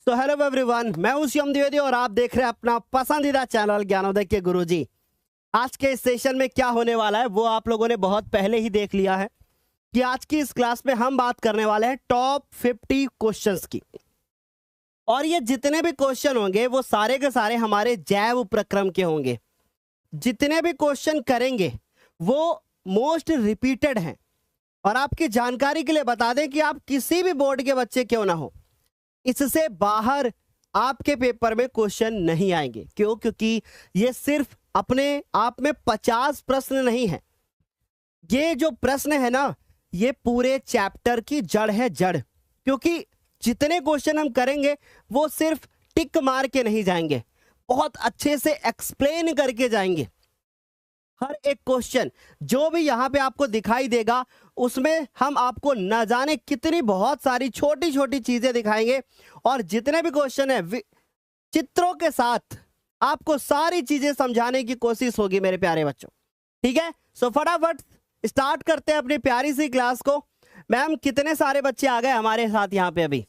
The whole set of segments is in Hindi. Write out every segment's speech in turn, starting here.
तो हेलो एवरीवन, मैं हूं शिवम द्विवेदी और आप देख रहे हैं अपना पसंदीदा चैनल ज्ञानोदय के गुरुजी। आज के इस सेशन में क्या होने वाला है वो आप लोगों ने बहुत पहले ही देख लिया है कि आज की इस क्लास में हम बात करने वाले हैं टॉप 50 क्वेश्चंस की। और ये जितने भी क्वेश्चन होंगे वो सारे के सारे हमारे जैव प्रक्रम के होंगे। जितने भी क्वेश्चन करेंगे वो मोस्ट रिपीटेड हैं। और आपकी जानकारी के लिए बता दें कि आप किसी भी बोर्ड के बच्चे क्यों ना हो, इससे बाहर आपके पेपर में क्वेश्चन नहीं आएंगे। क्यों? क्योंकि ये सिर्फ अपने आप में 50 प्रश्न नहीं है। ये जो प्रश्न है ना, ये पूरे चैप्टर की जड़ है, जड़। क्योंकि जितने क्वेश्चन हम करेंगे वो सिर्फ टिक मार के नहीं जाएंगे, बहुत अच्छे से एक्सप्लेन करके जाएंगे। हर एक क्वेश्चन जो भी यहाँ पे आपको दिखाई देगा उसमें हम आपको न जाने कितनी बहुत सारी छोटी छोटी चीजें दिखाएंगे। और जितने भी क्वेश्चन है चित्रों के साथ आपको सारी चीजें समझाने की कोशिश होगी मेरे प्यारे बच्चों। ठीक है, सो फटाफट स्टार्ट करते हैं अपनी प्यारी सी क्लास को। मैम कितने सारे बच्चे आ गए हमारे साथ यहाँ पे अभी?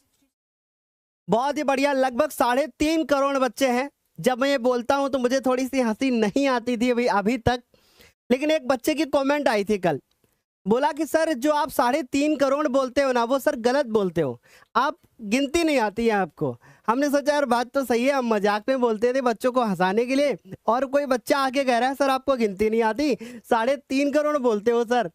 बहुत ही बढ़िया, लगभग 3.5 करोड़ बच्चे हैं। जब मैं ये बोलता हूं तो मुझे थोड़ी सी हंसी नहीं आती थी अभी तक, लेकिन एक बच्चे की कमेंट आई थी कल, बोला कि सर जो आप 3.5 करोड़ बोलते हो ना वो सर गलत बोलते हो, आप गिनती नहीं आती है आपको। हमने सोचा यार बात तो सही है, हम मजाक में बोलते थे बच्चों को हंसाने के लिए, और कोई बच्चा आके कह रहा है सर आपको गिनती नहीं आती, 3.5 करोड़ बोलते हो सर।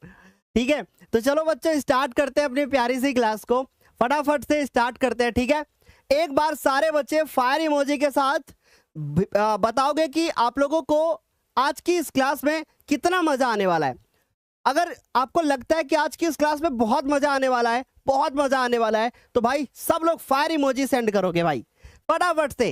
ठीक है, तो चलो बच्चों स्टार्ट करते हैं अपनी प्यारी सी क्लास को, फटाफट से स्टार्ट करते हैं। ठीक है, एक बार सारे बच्चे फायर इमोजी के साथ बताओगे कि आप लोगों को आज की इस क्लास में कितना मजा आने वाला है। अगर आपको लगता है कि आज की इस क्लास में बहुत मजा आने वाला है, बहुत मजा आने वाला है, तो भाई सब लोग फायर इमोजी सेंड करोगे भाई फटाफट से।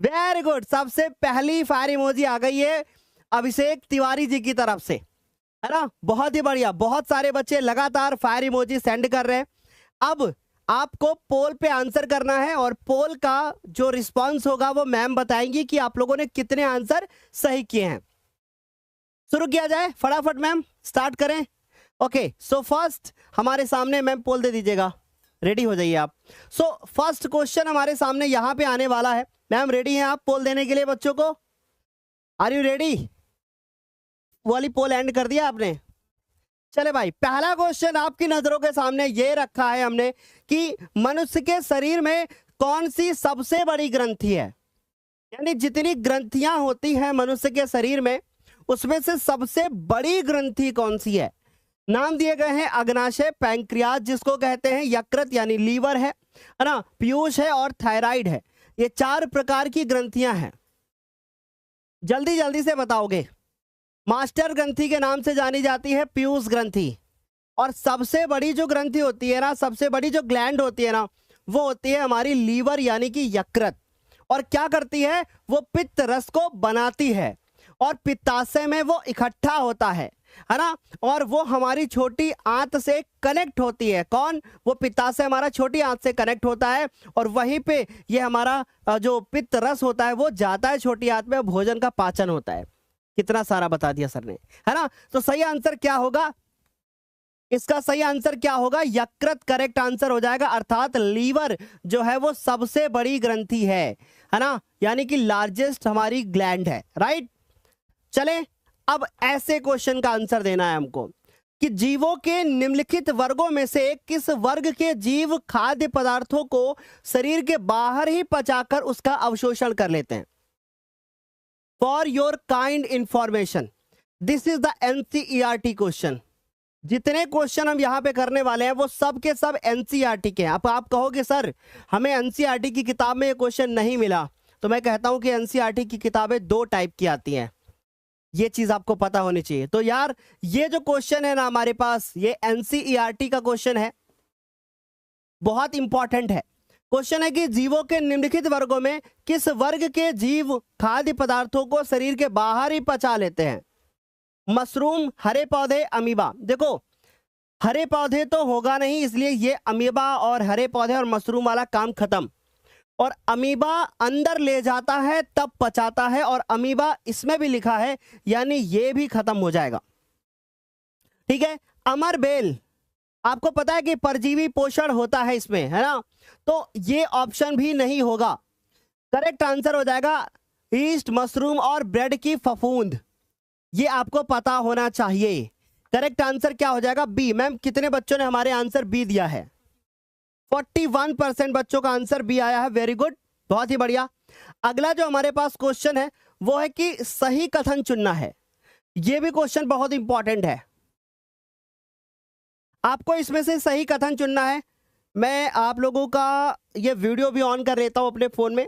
वेरी गुड, सबसे पहली फायर इमोजी आ गई है अभिषेक तिवारी जी की तरफ से, है ना। बहुत ही बढ़िया, बहुत सारे बच्चे लगातार फायर इमोजी सेंड कर रहे हैं। अब आपको पोल पे आंसर करना है और पोल का जो रिस्पांस होगा वो मैम बताएंगी कि आप लोगों ने कितने आंसर सही किए हैं। शुरू किया जाए फटाफट, मैम स्टार्ट करें। ओके, सो फर्स्ट हमारे सामने, मैम पोल दे दीजिएगा, रेडी हो जाइए आप। सो फर्स्ट क्वेश्चन हमारे सामने यहां पे आने वाला है। मैम रेडी हैं आप पोल देने के लिए बच्चों को? Are you ready? वाली पोल एंड कर दिया आपने? चले भाई, पहला क्वेश्चन आपकी नजरों के सामने ये रखा है हमने कि मनुष्य के शरीर में कौन सी सबसे बड़ी ग्रंथि है। यानी जितनी ग्रंथियां होती हैं मनुष्य के शरीर में उसमें से सबसे बड़ी ग्रंथि कौन सी है। नाम दिए गए हैं अग्नाशय, पैंक्रियाज जिसको कहते हैं, यकृत यानी लीवर है ना, पीयूष है और थायराइड है। ये 4 प्रकार की ग्रंथियां हैं। जल्दी जल्दी से बताओगे। मास्टर ग्रंथि के नाम से जानी जाती है पीयूष ग्रंथि। और सबसे बड़ी जो ग्रंथि होती है ना, सबसे बड़ी जो ग्लैंड होती है ना, वो होती है हमारी लीवर यानी कि यकृत। और क्या करती है? वो पित्त रस को बनाती है और पित्ताशय में वो इकट्ठा होता है ना। और वो हमारी छोटी आंत से कनेक्ट होती है। कौन? वो पित्ताशय हमारा छोटी आंत से कनेक्ट होता है और वहीं पे ये हमारा जो पित्त रस होता है वो जाता है छोटी आंत में, भोजन का पाचन होता है। कितना सारा बता दिया सर ने, है ना। तो सही आंसर क्या होगा? इसका सही आंसर क्या होगा? यकृत करेक्ट आंसर हो जाएगा। अर्थात लीवर जो है वो सबसे बड़ी ग्रंथि है ना, यानी कि लार्जेस्ट हमारी ग्लैंड है। राइट, चले अब ऐसे क्वेश्चन का आंसर देना है हमको कि जीवों के निम्नलिखित वर्गों में से किस वर्ग के जीव खाद्य पदार्थों को शरीर के बाहर ही पचाकर उसका अवशोषण कर लेते हैं। For your kind information, this is the NCERT question. जितने क्वेश्चन हम यहाँ पे करने वाले हैं वो सब के सब एनसीईआरटी के हैं। अब आप कहोगे सर हमें एनसीईआरटी की किताब में ये क्वेश्चन नहीं मिला, तो मैं कहता हूं कि एनसीईआरटी की किताबें 2 टाइप की आती हैं, ये चीज आपको पता होनी चाहिए। तो यार ये जो क्वेश्चन है ना हमारे पास, ये एनसीईआरटी का क्वेश्चन है, बहुत इंपॉर्टेंट है। क्वेश्चन है कि जीवों के निम्नलिखित वर्गों में किस वर्ग के जीव खाद्य पदार्थों को शरीर के बाहर ही पचा लेते हैं। मशरूम, हरे पौधे, अमीबा। देखो हरे पौधे तो होगा नहीं, इसलिए ये अमीबा और हरे पौधे और मशरूम वाला काम खत्म। और अमीबा अंदर ले जाता है तब पचाता है, और अमीबा इसमें भी लिखा है, यानी ये भी खत्म हो जाएगा। ठीक है, अमर बेल, आपको पता है कि परजीवी पोषण होता है इसमें, है ना, तो ये ऑप्शन भी नहीं होगा। करेक्ट आंसर हो जाएगा ईस्ट, मशरूम और ब्रेड की फफूंद। ये आपको पता होना चाहिए। करेक्ट आंसर क्या हो जाएगा? बी। मैम कितने बच्चों ने हमारे आंसर बी दिया है? 41% बच्चों का आंसर बी आया है। वेरी गुड, बहुत ही बढ़िया। अगला जो हमारे पास क्वेश्चन है वो है कि सही कथन चुनना है। ये भी क्वेश्चन बहुत इंपॉर्टेंट है। आपको इसमें से सही कथन चुनना है। मैं आप लोगों का ये वीडियो भी ऑन कर लेता हूं अपने फोन में,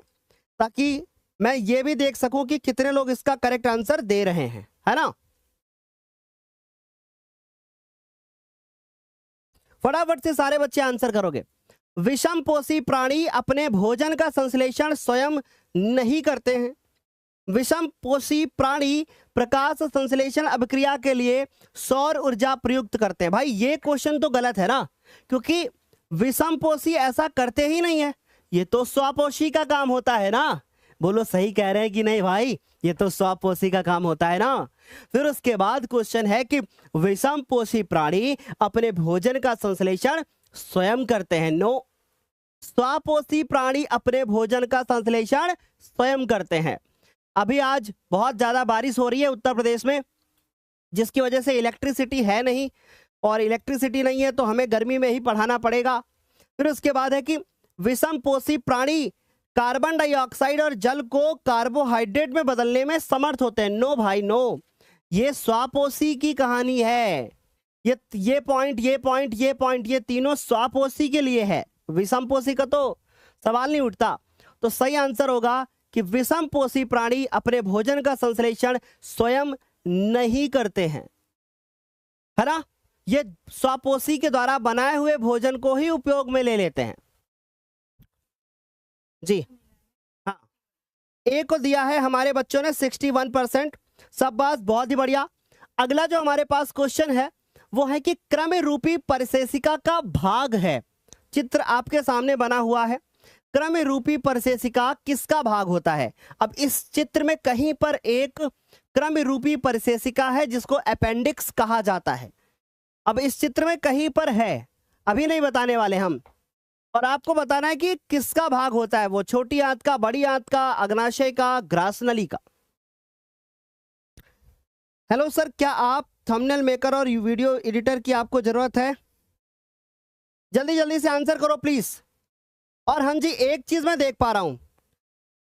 ताकि मैं ये भी देख सकूं कि कितने लोग इसका करेक्ट आंसर दे रहे हैं, है ना। फटाफट से सारे बच्चे आंसर करोगे। विषम पोषी प्राणी अपने भोजन का संश्लेषण स्वयं नहीं करते हैं। विषम पोषी प्राणी प्रकाश संश्लेषण अभिक्रिया के लिए सौर ऊर्जा प्रयुक्त करते हैं। भाई ये क्वेश्चन तो गलत है ना, क्योंकि विषम पोषी ऐसा करते ही नहीं है। ये तो स्वपोषी का काम होता है ना। बोलो सही कह रहे हैं कि नहीं भाई? ये तो स्वपोषी का काम होता है ना। फिर उसके बाद क्वेश्चन है कि विषम पोषी प्राणी अपने भोजन का संश्लेषण स्वयं करते हैं। नो, स्वपोषी प्राणी अपने भोजन का संश्लेषण स्वयं करते हैं। अभी आज बहुत ज्यादा बारिश हो रही है उत्तर प्रदेश में, जिसकी वजह से इलेक्ट्रिसिटी है नहीं, और इलेक्ट्रिसिटी नहीं है तो हमें गर्मी में ही पढ़ाना पड़ेगा। फिर उसके बाद है कि विषम पोषी प्राणी कार्बन डाइऑक्साइड और जल को कार्बोहाइड्रेट में बदलने में समर्थ होते हैं। नो भाई नो, ये स्वपोषी की कहानी है। ये पॉइंट, ये पॉइंट, ये पॉइंट, ये तीनों स्वपोषी के लिए है। विषम पोषी का तो सवाल नहीं उठता। तो सही आंसर होगा कि विषम पोषी प्राणी अपने भोजन का संश्लेषण स्वयं नहीं करते हैं, है ना। ये स्वपोषी के द्वारा बनाए हुए भोजन को ही उपयोग में ले लेते हैं जी। हाँ, ए को दिया है हमारे बच्चों ने 61%। सब बात बहुत ही बढ़िया। अगला जो हमारे पास क्वेश्चन है वो है कि क्रम रूपी परिशेषिका का भाग है। चित्र आपके सामने बना हुआ है। क्रम रूपी परिशेषिका किसका भाग होता है? अब इस चित्र में कहीं पर एक क्रम रूपी परिशेषिका है जिसको अपेंडिक्स कहा जाता है। अब इस चित्र में कहीं पर है, अभी नहीं बताने वाले हम, और आपको बताना है कि किसका भाग होता है वो। छोटी आंत का, बड़ी आंत का, अग्नाशय का, ग्रासनली का। हेलो सर, क्या आप थंबनेल मेकर और वीडियो एडिटर की आपको जरूरत है? जल्दी जल्दी से आंसर करो प्लीज। और हाँ जी, एक चीज मैं देख पा रहा हूं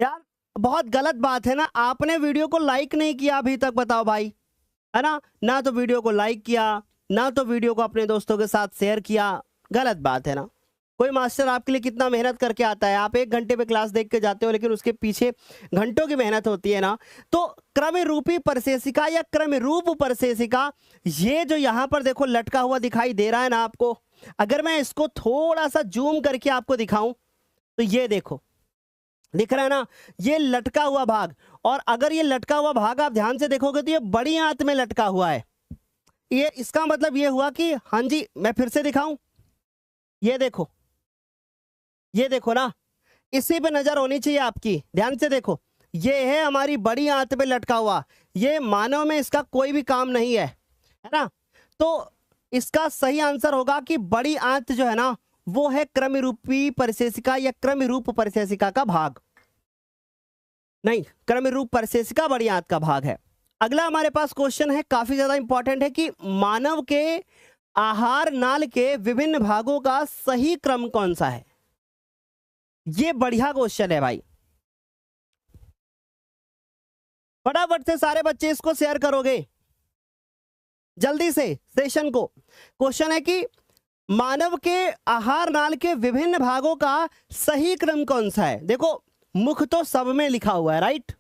यार, बहुत गलत बात है ना, आपने वीडियो को लाइक नहीं किया अभी तक। बताओ भाई, है ना, ना तो वीडियो को लाइक किया, ना तो वीडियो को अपने दोस्तों के साथ शेयर किया। गलत बात है ना। कोई मास्टर आपके लिए कितना मेहनत करके आता है, आप 1 घंटे पे क्लास देख के जाते हो, लेकिन उसके पीछे घंटों की मेहनत होती है ना। तो क्रम रूपी परिशेषिका या क्रम रूप परिशेषिका, ये जो यहाँ पर देखो लटका हुआ दिखाई दे रहा है ना आपको, अगर मैं इसको थोड़ा सा जूम करके आपको दिखाऊं तो ये देखो, दिख रहा है ना, ये लटका हुआ भाग। और अगर ये लटका हुआ भाग आप ध्यान से देखोगे तो ये बड़ी आंत में लटका हुआ है। ये इसका मतलब ये हुआ कि, हाँ जी मैं फिर से दिखाऊं, ये देखो, ये देखो ना, इसी पे नजर होनी चाहिए आपकी। ध्यान से देखो, ये है हमारी बड़ी आंत पे लटका हुआ। ये मानव में इसका कोई भी काम नहीं है, है ना। तो इसका सही आंसर होगा कि बड़ी आंत जो है ना वो है क्रम रूपी परिशेषिका या क्रम रूप परिशेषिका का भाग। नहीं, क्रम रूप परिशेषिका बड़ी आंत का भाग है। अगला हमारे पास क्वेश्चन है, काफी ज्यादा इंपॉर्टेंट है, कि मानव के आहार नाल के विभिन्न भागों का सही क्रम कौन सा है? ये बढ़िया क्वेश्चन है भाई। फटाफट से सारे बच्चे इसको शेयर करोगे जल्दी से सेशन को। क्वेश्चन है कि मानव के आहार नाल के विभिन्न भागों का सही क्रम कौन सा है? देखो, मुख तो सब में लिखा हुआ है, राइट,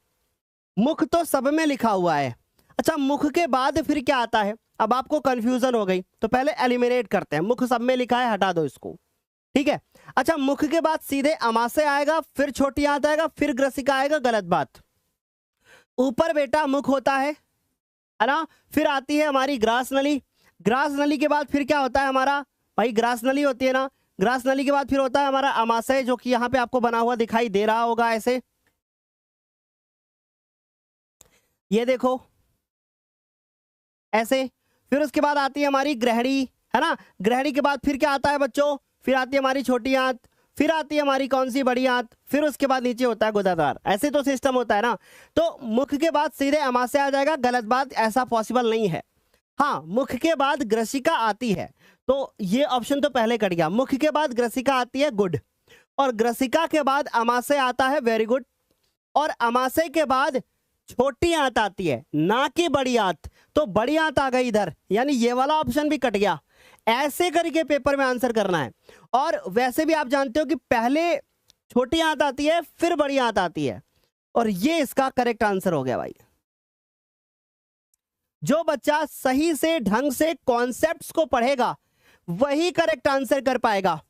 मुख तो सब में लिखा हुआ है। अच्छा, मुख के बाद फिर क्या आता है? अब आपको कंफ्यूजन हो गई तो पहले एलिमिनेट करते हैं। मुख सब में लिखा है, हटा दो इसको, ठीक है। अच्छा, मुख के बाद सीधे अमाशय आएगा, फिर छोटी आंत आएगा, फिर ग्रसिका आएगा। गलत बात। ऊपर बेटा मुख होता है ना, फिर आती है हमारी ग्रास नली। ग्रास नली के बाद फिर क्या होता है हमारा? भाई ग्रास नली होती है ना, ग्रास नली के बाद फिर होता है हमारा अमाशय, जो कि यहां पे आपको बना हुआ दिखाई दे रहा होगा ऐसे, ये देखो ऐसे। फिर उसके बाद आती है हमारी ग्रहणी, है ना। ग्रहणी के बाद फिर क्या आता है बच्चों, फिर आती है हमारी छोटी आंत, फिर आती है हमारी कौन सी बड़ी आंत, फिर उसके बाद नीचे होता है गुदाद्वार। ऐसे तो सिस्टम होता है ना। तो मुख के बाद सीधे अमाशय आ जाएगा, गलत बात, ऐसा पॉसिबल नहीं है। हाँ, मुख के बाद ग्रसिका आती है, तो ये ऑप्शन तो पहले कट गया। मुख के बाद ग्रसिका आती है, गुड, और ग्रसिका के बाद अमाशय आता है, वेरी गुड, और अमाशय के बाद छोटी आंत आती है, ना कि बड़ी आंत। तो बड़ी आंत आ गई इधर, यानी ये वाला ऑप्शन भी कट गया। ऐसे करके पेपर में आंसर करना है। और वैसे भी आप जानते हो कि पहले छोटी आंत आती है, फिर बड़ी आंत आती है, और ये इसका करेक्ट आंसर हो गया भाई। जो बच्चा सही से ढंग से कॉन्सेप्ट्स को पढ़ेगा वही करेक्ट आंसर कर पाएगा,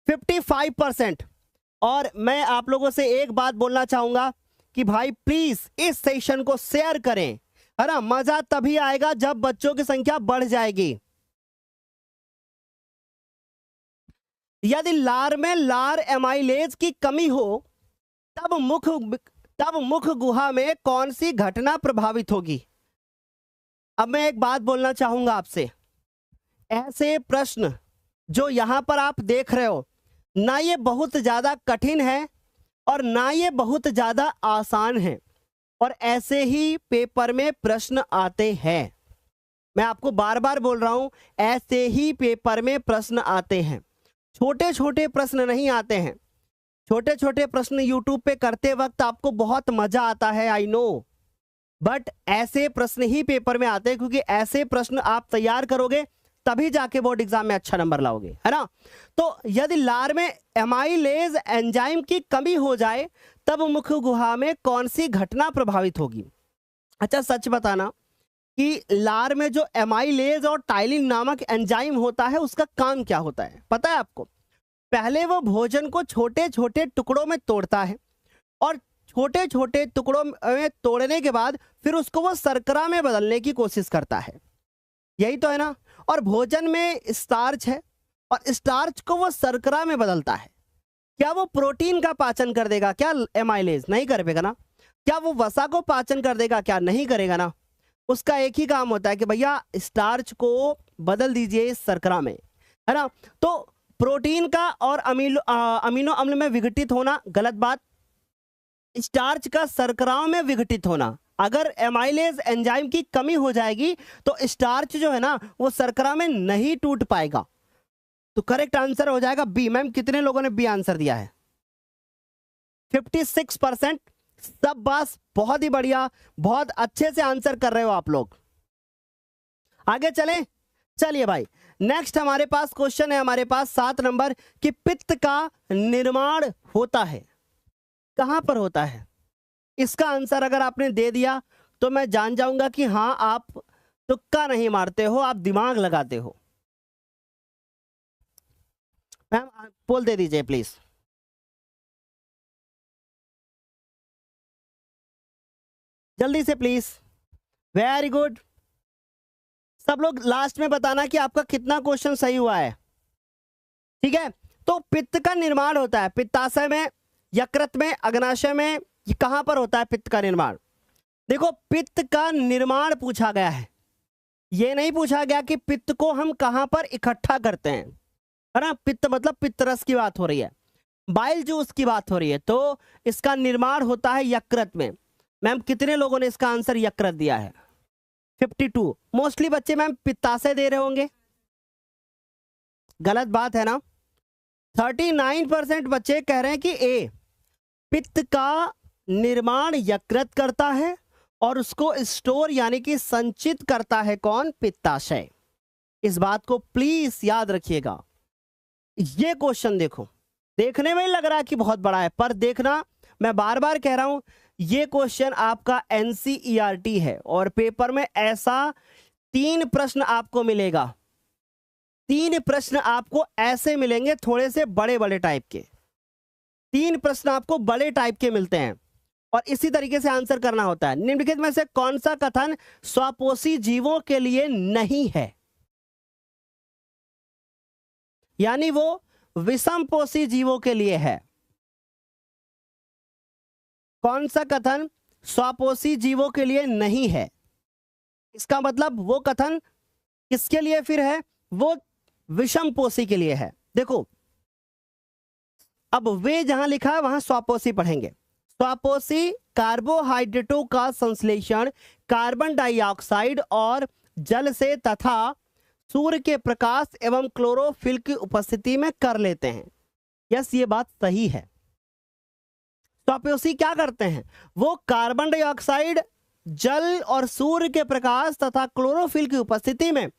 55%। और मैं आप लोगों से एक बात बोलना चाहूंगा कि भाई प्लीज इस सेशन को शेयर करें, है ना। मजा तभी आएगा जब बच्चों की संख्या बढ़ जाएगी। यदि लार में लार एमाइलेज की कमी हो तब मुख गुहा में कौन सी घटना प्रभावित होगी। अब मैं एक बात बोलना चाहूंगा आपसे, ऐसे प्रश्न जो यहां पर आप देख रहे हो, ना ये बहुत ज्यादा कठिन है और ना ये बहुत ज्यादा आसान है, और ऐसे ही पेपर में प्रश्न आते हैं। मैं आपको बार बार बोल रहा हूं, ऐसे ही पेपर में प्रश्न आते हैं। छोटे छोटे प्रश्न नहीं आते हैं। छोटे छोटे प्रश्न यूट्यूब पे करते वक्त आपको बहुत मजा आता है, आई नो, बट ऐसे प्रश्न ही पेपर में आते हैं, क्योंकि ऐसे प्रश्न आप तैयार करोगे तभी जाके बोर्ड एग्जाम में अच्छा नंबर लाओगे, है ना। तो यदि लार में एमाइलेज एंजाइम की कमी हो जाए तब मुख गुहा में कौन सी घटना प्रभावित होगी। अच्छा, सच बताना कि लार में जो एमाइलेज और टाइलिन नामक एंजाइम होता है, उसका काम क्या होता है पता है आपको। पहले वो भोजन को छोटे छोटे टुकड़ों में तोड़ता है, और छोटे छोटे टुकड़ों में तोड़ने के बाद फिर उसको वो शर्करा में बदलने की कोशिश करता है, यही तो है ना। और भोजन में स्टार्च है, और स्टार्च को वो शर्करा में बदलता है। क्या वो प्रोटीन का पाचन कर देगा क्या एमाइलेज? नहीं कर पाएगा ना। क्या वो वसा को पाचन कर देगा क्या? नहीं करेगा ना। उसका एक ही काम होता है कि भैया स्टार्च को बदल दीजिए शर्करा में, है ना। तो प्रोटीन का और अमीनो अम्ल में विघटित होना गलत बात, स्टार्च का शर्कराओं में विघटित होना। अगर एमाइलेज एंजाइम की कमी हो जाएगी तो स्टार्च जो है ना वो शर्करा में नहीं टूट पाएगा। तो करेक्ट आंसर हो जाएगा बी। मैम कितने लोगों ने बी आंसर दिया है? 56%। सब बात बहुत ही बढ़िया, बहुत अच्छे से आंसर कर रहे हो आप लोग। आगे चलें, चलिए भाई नेक्स्ट हमारे पास क्वेश्चन है, हमारे पास 7 नंबर कि पित्त का निर्माण होता है कहां पर होता है। इसका आंसर अगर आपने दे दिया तो मैं जान जाऊंगा कि हाँ आप तुक्का नहीं मारते हो, आप दिमाग लगाते हो। मैम पोल दे दीजिए प्लीज। जल्दी से प्लीज। Very good. सब लोग लास्ट में बताना कि आपका कितना क्वेश्चन सही हुआ है, ठीक है। तो पित्त का निर्माण होता है पित्ताशय में, यकृत में, अग्नाशय में। ये कहां पर होता है पित्त का निर्माण? देखो पित्त का निर्माण पूछा गया है, ये नहीं पूछा गया कि पित्त को हम कहां पर इकट्ठा करते हैं, है ना। पित्त मतलब पित्तरस की बात हो रही है, बाइल जूस की बात हो रही है। तो इसका निर्माण होता है यकृत में। मैम कितने लोगों ने इसका आंसर यकृत दिया है? 52। मोस्टली बच्चे मैम पित्ताशय दे रहे होंगे, गलत बात है ना। 39% बच्चे कह रहे हैं कि ए, पित्त का निर्माण यकृत करता है और उसको स्टोर यानी कि संचित करता है कौन? पित्ताशय। इस बात को प्लीज याद रखिएगा। ये क्वेश्चन देखो, देखने में ही लग रहा है कि बहुत बड़ा है, पर देखना मैं बार बार कह रहा हूं ये क्वेश्चन आपका एनसीईआरटी है, और पेपर में ऐसा 3 प्रश्न आपको मिलेगा। 3 प्रश्न आपको ऐसे मिलेंगे, थोड़े से बड़े बड़े टाइप के। 3 प्रश्न आपको बड़े टाइप के मिलते हैं, और इसी तरीके से आंसर करना होता है। निम्नलिखित में से कौन सा कथन स्वपोषी जीवों के लिए नहीं है? यानी वो विषमपोषी जीवों के लिए है। कौन सा कथन स्वपोषी जीवों के लिए नहीं है? इसका मतलब वो कथन किसके लिए फिर है? वो विषमपोषी के लिए है। देखो अब वे जहां लिखा है वहां स्वापोषी पढ़ेंगे। स्वापोषी कार्बोहाइड्रेटों का संश्लेषण कार्बन डाइऑक्साइड और जल से तथा सूर्य के प्रकाश एवं क्लोरोफिल की उपस्थिति में कर लेते हैं। यस, ये बात सही है। स्वापोषी क्या करते हैं? वो कार्बन डाइऑक्साइड, जल और सूर्य के प्रकाश तथा क्लोरोफिल की उपस्थिति में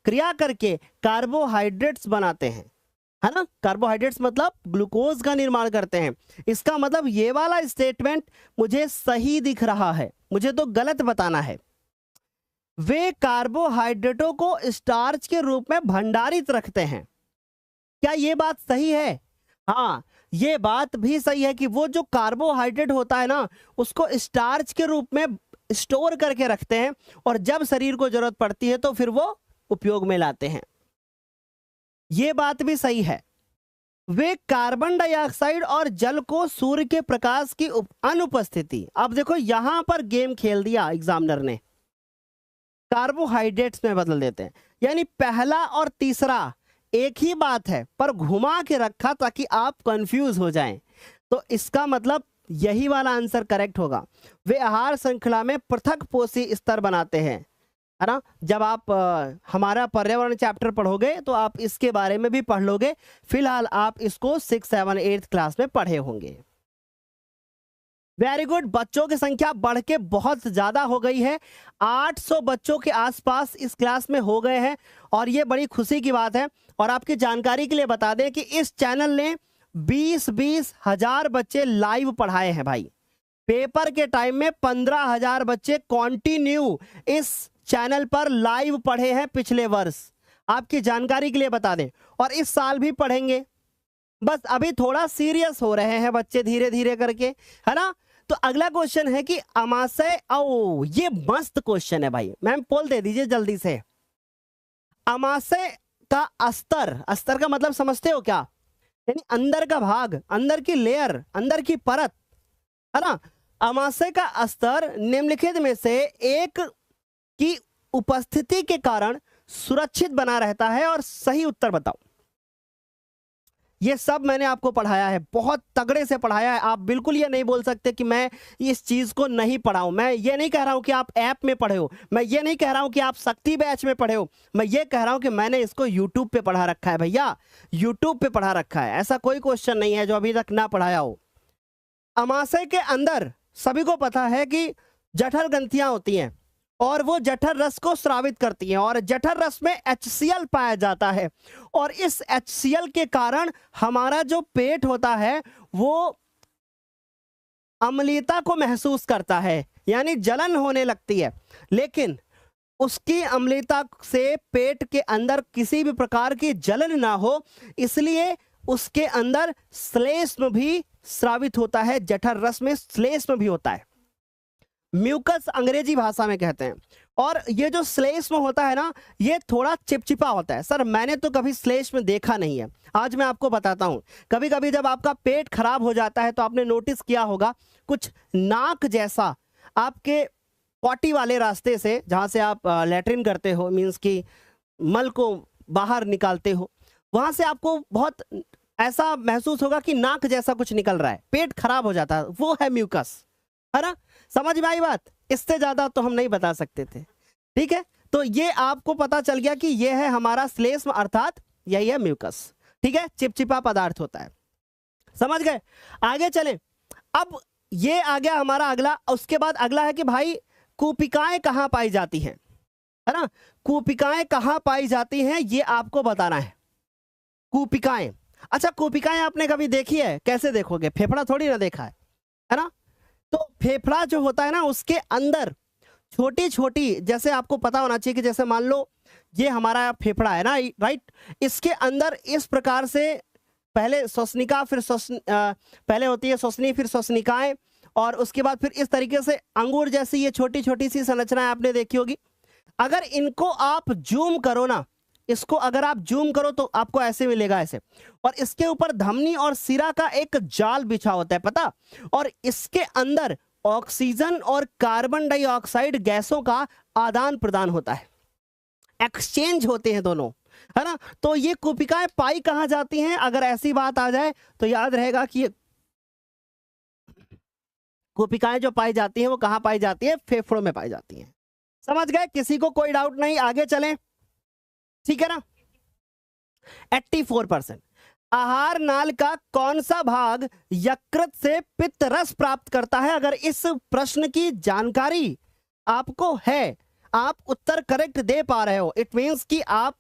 क्रिया करके कार्बोहाइड्रेट्स बनाते हैं, है ना। कार्बोहाइड्रेट्स मतलब ग्लूकोज का निर्माण करते हैं। इसका मतलब ये वाला स्टेटमेंट मुझे सही दिख रहा है, मुझे तो गलत बताना है। वे कार्बोहाइड्रेटों को स्टार्च के रूप में भंडारित रखते हैं। क्या ये बात सही है? हाँ, ये बात भी सही है कि वो जो कार्बोहाइड्रेट होता है ना, उसको स्टार्च के रूप में स्टोर करके रखते हैं और जब शरीर को जरूरत पड़ती है तो फिर वो उपयोग में लाते हैं। ये बात भी सही है। वे कार्बन डाइऑक्साइड और जल को सूर्य के प्रकाश की अनुपस्थिति, अब देखो यहां पर गेम खेल दिया एग्जामिनर ने, कार्बोहाइड्रेट्स में बदल देते हैं। यानी पहला और तीसरा एक ही बात है पर घुमा के रखा ताकि आप कंफ्यूज हो जाएं। तो इसका मतलब यही वाला आंसर करेक्ट होगा। वे आहार श्रृंखला में पृथक पोषी स्तर बनाते हैं, है ना। जब आप हमारा पर्यावरण चैप्टर पढ़ोगे तो आप इसके बारे में भी पढ़ लोगे। फिलहाल आप इसको 6, 7, 8 क्लास में पढ़े होंगे। Very good. बच्चों की संख्या बढ़ के बहुत ज्यादा हो गई है, 800 बच्चों के आसपास इस क्लास में हो गए हैं और ये बड़ी खुशी की बात है। और आपकी जानकारी के लिए बता दें कि इस चैनल ने 20-20 हजार बच्चे लाइव पढ़ाए हैं भाई। पेपर के टाइम में 15,000 बच्चे कॉन्टिन्यू इस चैनल पर लाइव पढ़े हैं पिछले वर्ष, आपकी जानकारी के लिए बता दें। और इस साल भी पढ़ेंगे। बस अभी थोड़ा सीरियस हो रहे हैं बच्चे धीरे धीरे करके, है ना। तो अगला क्वेश्चन है कि अमाशय, ओ ये मस्त क्वेश्चन है भाई, मैम पोल दे दीजिए जल्दी से। अमाशय का अस्तर, अस्तर का मतलब समझते हो क्या? यानी अंदर का भाग, अंदर की लेयर, अंदर की परत, है ना। अमाशय का अस्तर निम्नलिखित में से एक की उपस्थिति के कारण सुरक्षित बना रहता है और सही उत्तर बताओ। ये सब मैंने आपको पढ़ाया है, बहुत तगड़े से पढ़ाया है। आप बिल्कुल ये नहीं बोल सकते कि मैं इस चीज को नहीं पढ़ा हूं। मैं ये नहीं कह रहा हूं कि आप ऐप में पढ़े हो, मैं ये नहीं कह रहा हूं कि आप शक्ति बैच में पढ़े हो, मैं ये कह रहा हूं कि मैंने इसको यूट्यूब पे पढ़ा रखा है भैया, यूट्यूब पे पढ़ा रखा है। ऐसा कोई क्वेश्चन नहीं है जो अभी तक ना पढ़ाया हो। अमाशय के अंदर सभी को पता है कि जठर ग्रंथियां होती हैं और वो जठर रस को स्रावित करती हैं और जठर रस में HCl पाया जाता है और इस HCl के कारण हमारा जो पेट होता है वो अम्लीयता को महसूस करता है, यानी जलन होने लगती है। लेकिन उसकी अम्लीयता से पेट के अंदर किसी भी प्रकार की जलन ना हो, इसलिए उसके अंदर श्लेष्म भी स्रावित होता है। जठर रस में श्लेष्म भी होता है, म्यूकस अंग्रेजी भाषा में कहते हैं। और ये जो श्लेष्म होता है ना, ये थोड़ा चिपचिपा होता है। सर मैंने तो कभी श्लेष्म देखा नहीं है, आज मैं आपको बताता हूँ। कभी कभी जब आपका पेट खराब हो जाता है तो आपने नोटिस किया होगा कुछ नाक जैसा आपके पॉटी वाले रास्ते से, जहाँ से आप लैट्रिन करते हो, मीन्स कि मल को बाहर निकालते हो, वहाँ से आपको बहुत ऐसा महसूस होगा कि नाक जैसा कुछ निकल रहा है, पेट खराब हो जाता है, वो है म्यूकस, है ना। समझ में आई बात? इससे ज्यादा तो हम नहीं बता सकते थे, ठीक है। तो ये आपको पता चल गया कि ये है हमारा श्लेष्म, अर्थात यही है म्यूकस, ठीक है, चिपचिपा पदार्थ होता है। समझ गए? आगे चलें। अब ये आ गया हमारा अगला। उसके बाद अगला है कि भाई कूपिकाएं कहाँ पाई जाती हैं, है ना। कूपिकाएं कहाँ पाई जाती हैं ये आपको बताना है। कूपिकाएं, अच्छा कूपिकाएं आपने कभी देखी है? कैसे देखोगे, फेफड़ा थोड़ी ना देखा है ना। तो फेफड़ा जो होता है ना, उसके अंदर छोटी छोटी, जैसे आपको पता होना चाहिए कि जैसे मान लो ये हमारा फेफड़ा है ना, राइट। इसके अंदर इस प्रकार से पहले श्वसनिका, फिर पहले होती है श्वसनी, फिर श्वसनिकाएं, और उसके बाद फिर इस तरीके से अंगूर जैसी ये छोटी छोटी सी संरचनाएं आपने देखी होगी। अगर इनको आप जूम करो ना, इसको अगर आप जूम करो तो आपको ऐसे मिलेगा, ऐसे। और इसके ऊपर धमनी और सिरा का एक जाल बिछा होता है, पता। और इसके अंदर ऑक्सीजन और कार्बन डाइऑक्साइड गैसों का आदान प्रदान होता है, एक्सचेंज होते हैं दोनों। है ना। तो ये कोशिकाएं पाई कहां जाती हैं, अगर ऐसी बात आ जाए तो याद रहेगा कि कोशिकाएं जो पाई जाती हैं वो कहां पाई जाती है, फेफड़ों में पाई जाती हैं। समझ गए, किसी को कोई डाउट नहीं, आगे चलें, ठीक है ना। 84%। आहार नाल का कौन सा भाग यकृत से पित्त रस प्राप्त करता है? अगर इस प्रश्न की जानकारी आपको है, आप उत्तर करेक्ट दे पा रहे हो, इट मींस कि आप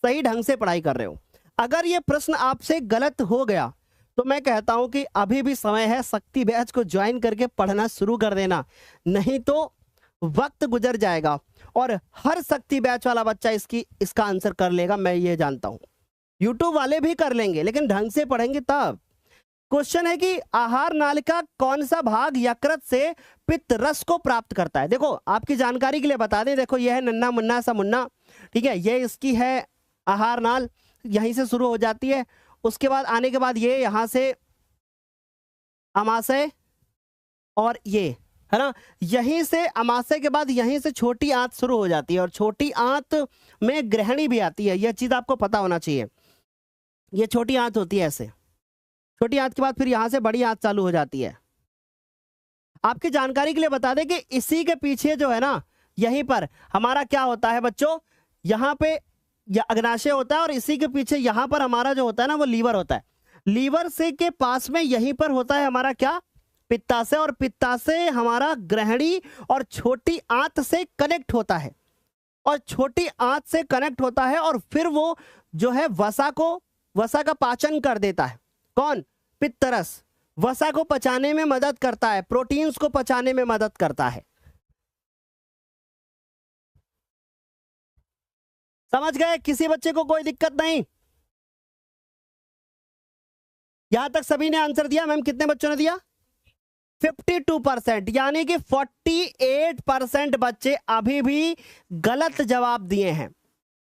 सही ढंग से पढ़ाई कर रहे हो। अगर ये प्रश्न आपसे गलत हो गया तो मैं कहता हूं कि अभी भी समय है, शक्ति बैच को ज्वाइन करके पढ़ना शुरू कर देना, नहीं तो वक्त गुजर जाएगा और हर शक्ति बैच वाला बच्चा इसका आंसर कर लेगा, मैं ये जानता हूं। यूट्यूब वाले भी कर लेंगे, लेकिन ढंग से पढ़ेंगे तब। क्वेश्चन है कि आहार नालिका कौन सा भाग यकृत से पित्त रस को प्राप्त करता है? देखो आपकी जानकारी के लिए बता दें, देखो यह है नन्ना मुन्ना सा मुन्ना, ठीक है, ये इसकी है आहार नाल, यहीं से शुरू हो जाती है। उसके बाद आने के बाद ये यहां से अमाशय और ये है ना, यहीं से अमाशय के बाद यहीं से छोटी आंत शुरू हो जाती है और छोटी आंत में ग्रहणी भी आती है, यह चीज आपको पता होना चाहिए। ये छोटी आंत होती है ऐसे, छोटी आंत के बाद फिर यहां से बड़ी आंत चालू हो जाती है। आपकी जानकारी के लिए बता दें कि इसी के पीछे जो है ना, यहीं पर हमारा क्या होता है बच्चों, यहां पे अग्नाशय होता है और इसी के पीछे यहां पर हमारा जो होता है ना वो लीवर होता है। लीवर से के पास में यहीं पर होता है हमारा क्या, पित्ताशय, और पित्ताशय हमारा ग्रहणी और छोटी आंत से कनेक्ट होता है, और छोटी आंत से कनेक्ट होता है और फिर वो जो है वसा का पाचन कर देता है। कौन? पित्तरस। वसा को पचाने में मदद करता है, प्रोटीन्स को पचाने में मदद करता है। समझ गए? किसी बच्चे को कोई दिक्कत नहीं? यहां तक सभी ने आंसर दिया? मैम कितने बच्चों ने दिया? 52%, यानी कि 48% बच्चे अभी भी गलत जवाब दिए हैं।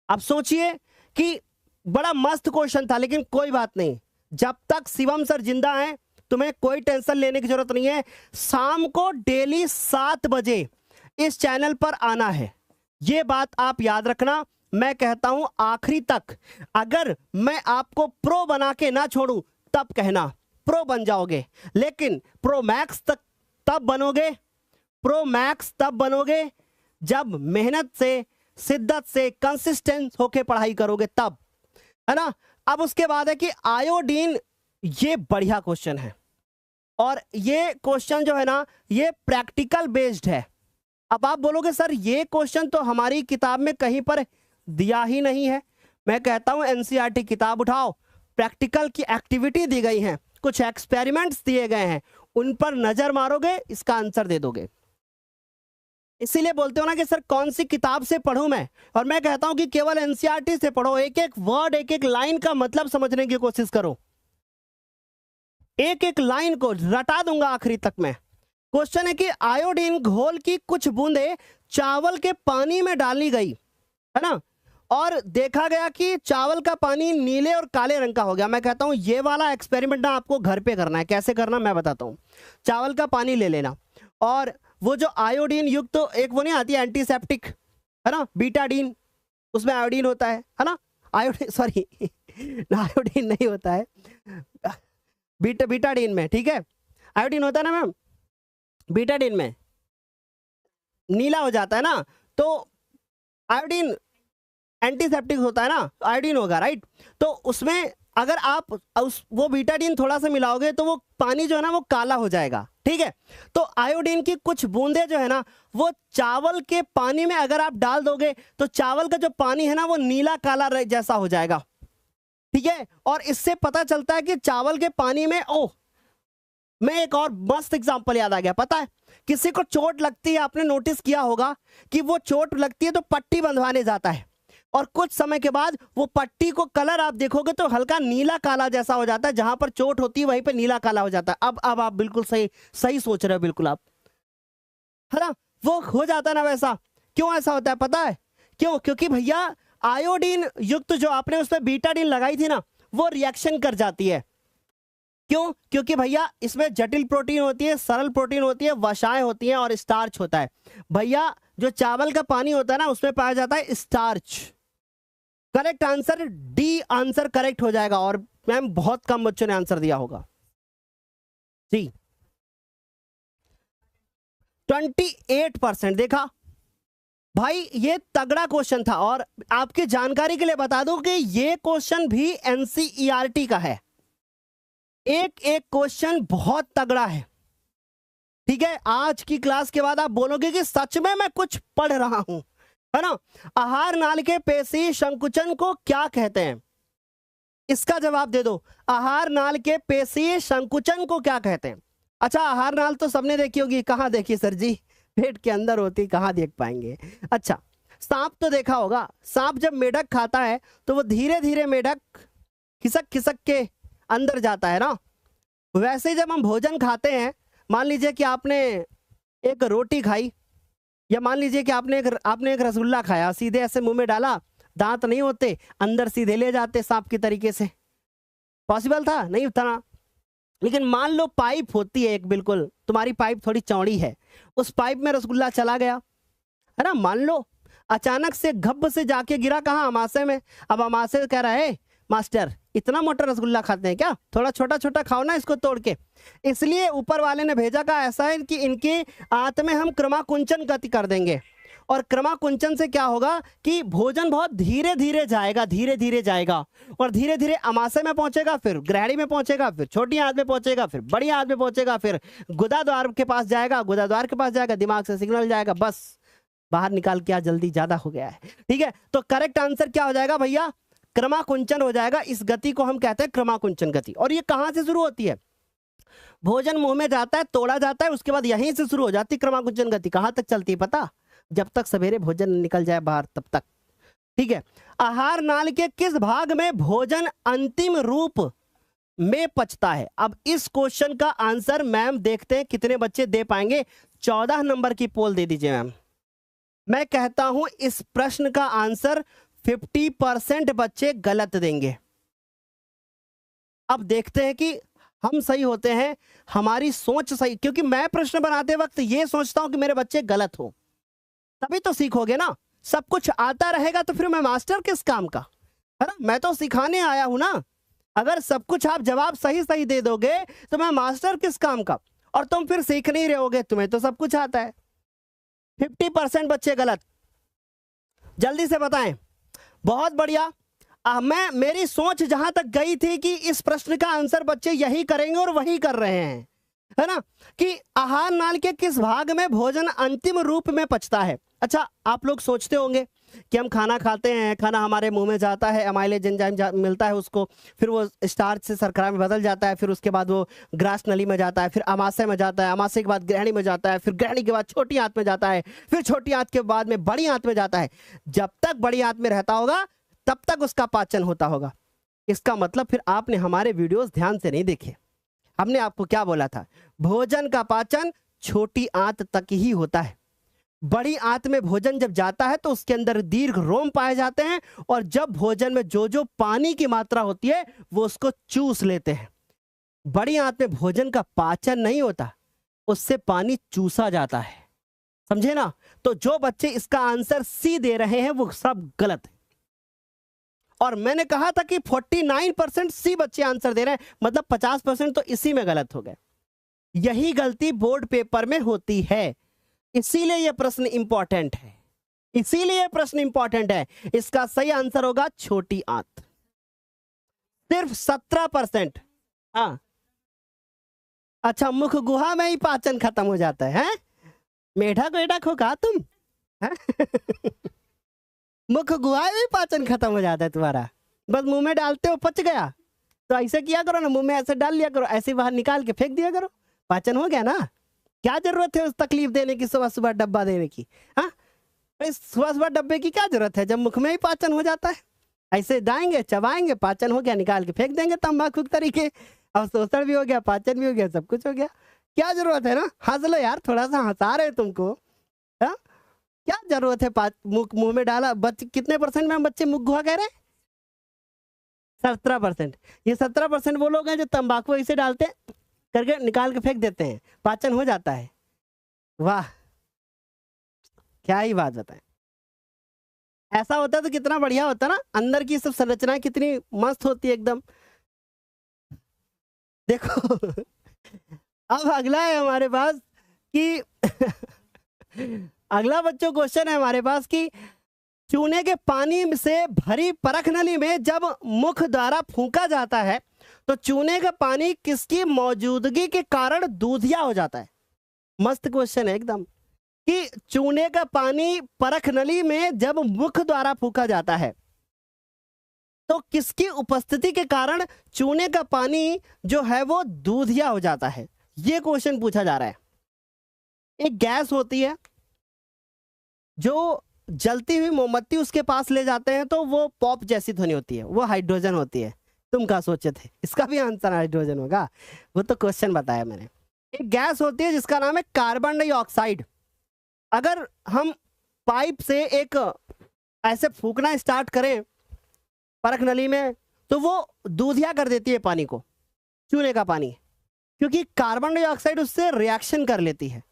अब सोचिए कि बड़ा मस्त क्वेश्चन था, लेकिन कोई बात नहीं, जब तक शिवम सर जिंदा हैं तुम्हें कोई टेंशन लेने की जरूरत नहीं है। शाम को डेली 7 बजे इस चैनल पर आना है, यह बात आप याद रखना। मैं कहता हूं आखिरी तक, अगर मैं आपको प्रो बना के ना छोड़ूं तब कहना, प्रो बन जाओगे, लेकिन प्रो मैक्स तक तब बनोगे, प्रो मैक्स तब बनोगे जब मेहनत से, शिद्दत से, कंसिस्टेंट होके पढ़ाई करोगे तब, है ना। अब उसके बाद है कि आयोडीन, ये बढ़िया क्वेश्चन है और ये क्वेश्चन जो है ना ये प्रैक्टिकल बेस्ड है। अब आप बोलोगे सर ये क्वेश्चन तो हमारी किताब में कहीं पर दिया ही नहीं है। मैं कहता हूं एनसीईआरटी किताब उठाओ, प्रैक्टिकल की एक्टिविटी दी गई है, कुछ एक्सपेरिमेंट्स दिए गए हैं, उन पर नजर मारोगे इसका आंसर दे दोगे। इसीलिए बोलते हो ना कि सर कौन सी किताब से पढ़ूं मैं, और मैं कहता हूं कि केवल एनसीईआरटी से पढ़ो, एक एक वर्ड, एक एक लाइन का मतलब समझने की कोशिश करो, एक एक लाइन को रटा दूंगा आखिरी तक मैं। क्वेश्चन है कि आयोडीन घोल की कुछ बूंदे चावल के पानी में डाली गई, है ना, और देखा गया कि चावल का पानी नीले और काले रंग का हो गया। मैं कहता हूं ये वाला एक्सपेरिमेंट ना आपको घर पे करना है। कैसे करना मैं बताता हूं। चावल का पानी ले लेना और वो जो आयोडीन युक्त तो एक वो नहीं आती है एंटीसेप्टिक, है ना, बीटाडीन, उसमें आयोडीन होता है ना, आयोडीन, सॉरी आयोडीन नहीं होता है, बीटाडीन में, ठीक है, आयोडीन होता है ना मैम, बीटाडीन में नीला हो जाता है ना, तो आयोडीन एंटीसेप्टिक होता है ना, आयोडीन होगा, राइट। तो उसमें अगर आप वो बीटाडीन थोड़ा सा मिलाओगे तो वो पानी जो है ना वो काला हो जाएगा, ठीक है। तो आयोडीन की कुछ बूंदे जो है ना वो चावल के पानी में अगर आप डाल दोगे तो चावल का जो पानी है ना वो नीला काला जैसा हो जाएगा, ठीक है। और इससे पता चलता है कि चावल के पानी में, ओह, मैं एक और मस्त एग्जांपल याद आ गया, पता है किसी को चोट लगती है, आपने नोटिस किया होगा कि वो चोट लगती है तो पट्टी बंधवाने जाता है और कुछ समय के बाद वो पट्टी को कलर आप देखोगे तो हल्का नीला काला जैसा हो जाता है, जहां पर चोट होती है वहीं पे नीला काला हो जाता है। अब आप बिल्कुल सही सोच रहे हो, बिल्कुल आप, है ना, वो हो जाता है ना वैसा। क्यों ऐसा होता है पता है क्यों? क्योंकि भैया आयोडीन युक्त जो आपने उसमें बीटाडीन लगाई थी ना वो रिएक्शन कर जाती है। क्यों? क्योंकि भैया इसमें जटिल प्रोटीन होती है, सरल प्रोटीन होती है, वसाएं होती हैं और स्टार्च होता है। भैया जो चावल का पानी होता है ना उसमें पाया जाता है starch, correct answer D answer correct हो जाएगा। और मैम बहुत कम बच्चों ने आंसर दिया होगा जी। 28%। देखा भाई, ये तगड़ा क्वेश्चन था। और आपकी जानकारी के लिए बता दूं कि ये क्वेश्चन भी एनसीईआरटी का है। एक एक क्वेश्चन बहुत तगड़ा है, ठीक है। आज की क्लास के बाद आप बोलोगे कि सच में मैं कुछ पढ़ रहा हूं, है ना। आहार नाल के पेशी संकुचन को क्या कहते हैं, इसका जवाब दे दो। आहार नाल के पेशी संकुचन को क्या कहते हैं। अच्छा, आहार नाल तो सबने देखी होगी। कहां देखी सर जी, पेट के अंदर होती, कहां देख पाएंगे। अच्छा, सांप तो देखा होगा। सांप जब मेढक खाता है तो वो धीरे धीरे मेढक खिसक खिसक के अंदर जाता है ना। वैसे ही जब हम भोजन खाते हैं, मान लीजिए कि आपने एक रोटी खाई, या मान लीजिए कि आपने एक रसगुल्ला खाया, सीधे ऐसे मुंह में डाला, दांत नहीं होते, अंदर सीधे ले जाते सांप की तरीके से। पॉसिबल था? नहीं था ना। लेकिन मान लो पाइप होती है एक, बिल्कुल तुम्हारी पाइप थोड़ी चौड़ी है, उस पाइप में रसगुल्ला चला गया, है ना। मान लो अचानक से घब्ब से जाके गिरा कहाँ, अमाशय में। अब अमाशय कह रहा है मास्टर इतना मोटा रसगुल्ला खाते हैं क्या, थोड़ा छोटा छोटा खाओ ना इसको तोड़ के। इसलिए ऊपर वाले ने भेजा का ऐसा है कि इनकी आंत में हम क्रमाकुंचन गति कर देंगे। और क्रमाकुंचन से क्या होगा कि भोजन बहुत धीरे धीरे जाएगा, धीरे धीरे जाएगा, और धीरे धीरे अमाशय में पहुंचेगा, फिर ग्रहणी में पहुंचेगा, फिर छोटी आंत में पहुंचेगा, फिर बड़ी आंत में पहुंचेगा, फिर गुदाद्वार के पास जाएगा, गुदाद्वार के पास जाएगा, दिमाग से सिग्नल जाएगा, बस बाहर निकाल के जल्दी ज्यादा हो गया है, ठीक है। तो करेक्ट आंसर क्या हो जाएगा भैया, क्रमाकुंचन हो जाएगा। इस गति को हम कहते हैं क्रमाकुंचन गति। और ये कहां से शुरू होती है, भोजन मुंह में जाता है, तोड़ा जाता है, उसके बाद यहीं से शुरू हो जाती है क्रमाकुंचन गति। कहां तक चलती है पता, जब तक सवेरे भोजन निकल जाए बाहर तब तक, ठीक है। आहार नाल के किस भाग में भोजन अंतिम रूप में पचता है। अब इस क्वेश्चन का आंसर मैम देखते हैं कितने बच्चे दे पाएंगे। 14 नंबर की पोल दे दीजिए मैम। मैं कहता हूं इस प्रश्न का आंसर 50% बच्चे गलत देंगे। अब देखते हैं कि हम सही होते हैं, हमारी सोच सही, क्योंकि मैं प्रश्न बनाते वक्त ये सोचता हूं कि मेरे बच्चे गलत हो, तभी तो सीखोगे ना। सब कुछ आता रहेगा तो फिर मैं मास्टर किस काम का, है ना। मैं तो सिखाने आया हूं ना। अगर सब कुछ आप जवाब सही सही दे दोगे तो मैं मास्टर किस काम का, और तुम फिर सीख नहीं रहोगे, तुम्हें तो सब कुछ आता है। 50% बच्चे गलत, जल्दी से बताएं। बहुत बढ़िया। मेरी सोच जहां तक गई थी कि इस प्रश्न का आंसर बच्चे यही करेंगे और वही कर रहे हैं, है ना, कि आहार नाल के किस भाग में भोजन अंतिम रूप में पचता है। अच्छा, आप लोग सोचते होंगे कि हम खाना खाते हैं, खाना हमारे मुंह में जाता है, अमाइलेज एंजाइम मिलता है उसको, फिर वो स्टार्च से शर्करा में बदल जाता है, फिर उसके बाद वो ग्रास नली में जाता है, फिर अमाशय में जाता है, अमाशय के बाद ग्रहणी में जाता है, फिर ग्रहणी के बाद छोटी आंत में जाता है, फिर छोटी आंत के बाद में बड़ी आंत में जाता है। जब तक बड़ी आंत में रहता होगा तब तक उसका पाचन होता होगा। इसका मतलब फिर आपने हमारे वीडियोस ध्यान से नहीं देखे। हमने आपको क्या बोला था, भोजन का पाचन छोटी आंत तक ही होता है। बड़ी आंत में भोजन जब जाता है तो उसके अंदर दीर्घ रोम पाए जाते हैं, और जब भोजन में जो जो पानी की मात्रा होती है वो उसको चूस लेते हैं। बड़ी आंत में भोजन का पाचन नहीं होता, उससे पानी चूसा जाता है, समझे ना। तो जो बच्चे इसका आंसर सी दे रहे हैं वो सब गलत है। और मैंने कहा था कि 49% सी बच्चे आंसर दे रहे हैं, मतलब 50% तो इसी में गलत हो गए। यही गलती बोर्ड पेपर में होती है, इसीलिए यह प्रश्न इंपॉर्टेंट है, इसीलिए यह प्रश्न इंपॉर्टेंट है। इसका सही आंसर होगा छोटी आंत। सिर्फ 17%। हाँ, अच्छा, मुख गुहा में ही पाचन खत्म हो जाता है, मेढक वेढक हो कहा तुम मुख गुहा में पाचन खत्म हो जाता है तुम्हारा, बस मुंह में डालते हो पच गया। तो ऐसे किया करो ना, मुंह में ऐसे डाल लिया करो, ऐसे बाहर निकाल के फेंक दिया करो, पाचन हो गया ना। क्या जरूरत है उस तकलीफ देने की, सुबह सुबह डब्बा देने की। हाँ, सुबह सुबह डब्बे की क्या जरूरत है जब मुख में ही पाचन हो जाता है। ऐसे दाएंगे चबाएंगे, पाचन हो गया, निकाल के फेंक देंगे तंबाकू तरीके, और शोषण भी हो गया, पाचन भी हो गया, सब कुछ हो गया। क्या जरूरत है ना, हंस लो यार, थोड़ा सा हंसा रहे तुमको। हाँ, क्या जरूरत है मुंह में डाला। कितने % में हम बच्चे मुख गुहा कह रहे हैं, 17%। ये 17% वो लोग हैं जो तंबाकू ऐसे डालते हैं करके निकाल के फेंक देते हैं, पाचन हो जाता है। वाह, क्या ही बात बताएं। ऐसा होता तो कितना बढ़िया होता ना, अंदर की सब संरचना कितनी मस्त होती है एकदम। देखो अब अगला है हमारे पास कि अगला बच्चों क्वेश्चन है हमारे पास कि चूने के पानी से भरी परख नली में जब मुख द्वारा फूंका जाता है तो चूने का पानी किसकी मौजूदगी के कारण दूधिया हो जाता है। मस्त क्वेश्चन है एकदम कि चूने का पानी परख नली में जब मुख द्वारा फूंका जाता है तो किसकी उपस्थिति के कारण चूने का पानी जो है वो दूधिया हो जाता है। ये क्वेश्चन पूछा जा रहा है। एक गैस होती है जो जलती हुई मोमबत्ती उसके पास ले जाते हैं तो वो पॉप जैसी ध्वनि होती है, वो हाइड्रोजन होती है। तुम क्या सोचे थे, इसका भी आंसर हाइड्रोजन होगा, वो तो क्वेश्चन बताया मैंने। एक गैस होती है जिसका नाम है कार्बन डाइऑक्साइड। अगर हम पाइप से एक ऐसे फूकना स्टार्ट करें परख नली में तो वो दूधिया कर देती है पानी को, चूने का पानी, क्योंकि कार्बन डाइऑक्साइड उससे रिएक्शन कर लेती है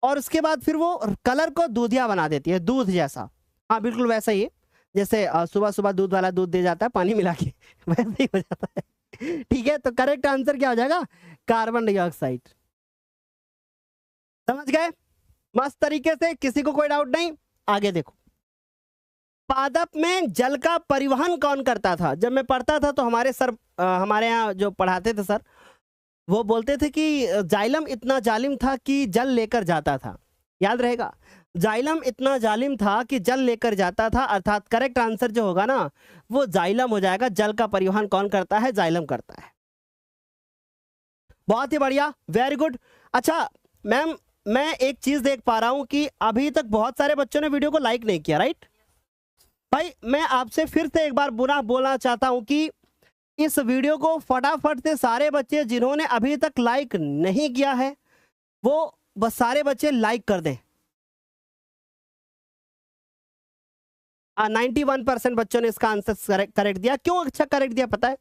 और उसके बाद फिर वो कलर को दूधिया बना देती है, दूध जैसा। हाँ बिल्कुल वैसा ही, जैसे सुबह सुबह दूध वाला दूध दे जाता है पानी मिला के, वैसे ही हो जाता है। ठीक है, तो करेक्ट आंसर क्या हो जाएगा, कार्बन डाइऑक्साइड। समझ गए मस्त तरीके से, किसी को कोई डाउट नहीं। आगे देखो, पादप में जल का परिवहन कौन करता था। जब मैं पढ़ता था तो हमारे सर हमारे यहाँ जो पढ़ाते थे सर, वो बोलते थे कि जाइलम इतना जालिम था कि जल लेकर जाता था। याद रहेगा, जाइलम इतना जालिम था कि जल लेकर जाता था, अर्थात करेक्ट आंसर जो होगा ना वो जाइलम हो जाएगा। जल का परिवहन कौन करता है, जाइलम करता है। बहुत ही बढ़िया, वेरी गुड। अच्छा मैम, मैं एक चीज देख पा रहा हूं कि अभी तक बहुत सारे बच्चों ने वीडियो को लाइक नहीं किया, राइट भाई। मैं आपसे फिर से एक बार बुरा बोलना चाहता हूं कि इस वीडियो को फटाफट से सारे बच्चे जिन्होंने अभी तक लाइक नहीं किया है वो बस सारे बच्चे लाइक कर दें। 91% बच्चों ने इसका आंसर करेक्ट दिया। क्यों अच्छा करेक्ट दिया पता है,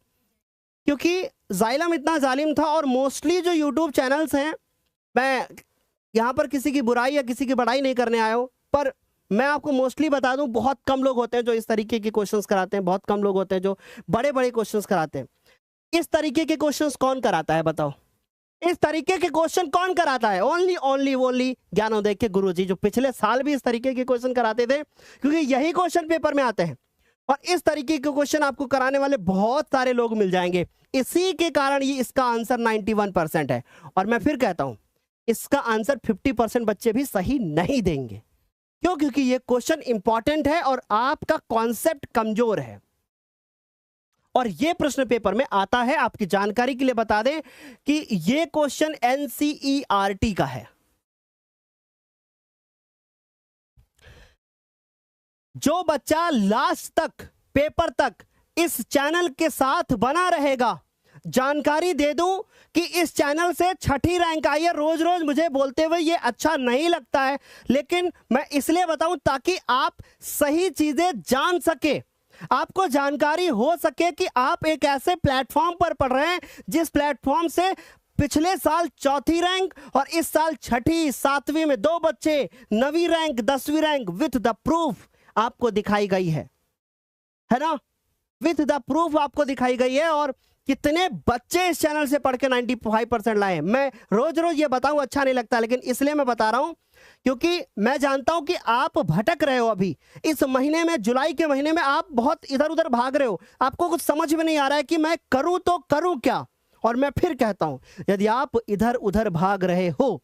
क्योंकि जाइलम इतना जालिम था। और मोस्टली जो यूट्यूब चैनल्स हैं, मैं यहाँ पर किसी की बुराई या किसी की बड़ाई नहीं करने आया हूँ, पर मैं आपको मोस्टली बता दूं बहुत कम लोग होते हैं जो इस तरीके के क्वेश्चंस कराते हैं, बहुत कम लोग होते हैं जो बड़े बड़े क्वेश्चंस कराते हैं। इस तरीके के क्वेश्चंस कौन कराता है बताओ, इस तरीके के क्वेश्चन कौन कराता है, ओनली ज्ञानोदय के गुरुजी, जो पिछले साल भी इस तरीके के क्वेश्चन कराते थे, क्योंकि यही क्वेश्चन पेपर में आते हैं। और इस तरीके के क्वेश्चन आपको कराने वाले बहुत सारे लोग मिल जाएंगे, इसी के कारण ये इसका आंसर 91% है। और मैं फिर कहता हूं इसका आंसर 50% बच्चे भी सही नहीं देंगे। क्यों, क्योंकि ये क्वेश्चन इंपॉर्टेंट है और आपका कॉन्सेप्ट कमजोर है। और ये प्रश्न पेपर में आता है, आपकी जानकारी के लिए बता दें कि ये क्वेश्चन एनसीईआरटी का है। जो बच्चा लास्ट तक पेपर तक इस चैनल के साथ बना रहेगा, जानकारी दे दूं कि इस चैनल से 6ठी रैंक आई है। रोज रोज मुझे बोलते हुए ये अच्छा नहीं लगता है, लेकिन मैं इसलिए बताऊं ताकि आप सही चीजें जान सके, आपको जानकारी हो सके कि आप एक ऐसे प्लेटफॉर्म पर पढ़ रहे हैं जिस प्लेटफॉर्म से पिछले साल 4थी रैंक और इस साल 6ठी 7वीं में 2 बच्चे 9वीं रैंक 10वीं रैंक विथ द प्रूफ आपको दिखाई गई है ना, विथ द प्रूफ आपको दिखाई गई है। और कितने बच्चे इस चैनल से पढ़ के 95% लाए। मैं रोज रोज ये बताऊं अच्छा नहीं लगता, लेकिन इसलिए मैं बता रहा हूं क्योंकि मैं जानता हूं कि आप भटक रहे हो। अभी इस महीने में, जुलाई के महीने में आप बहुत इधर उधर भाग रहे हो, आपको कुछ समझ में नहीं आ रहा है कि मैं करूं तो करूं क्या। और मैं फिर कहता हूं, यदि आप इधर उधर भाग रहे हो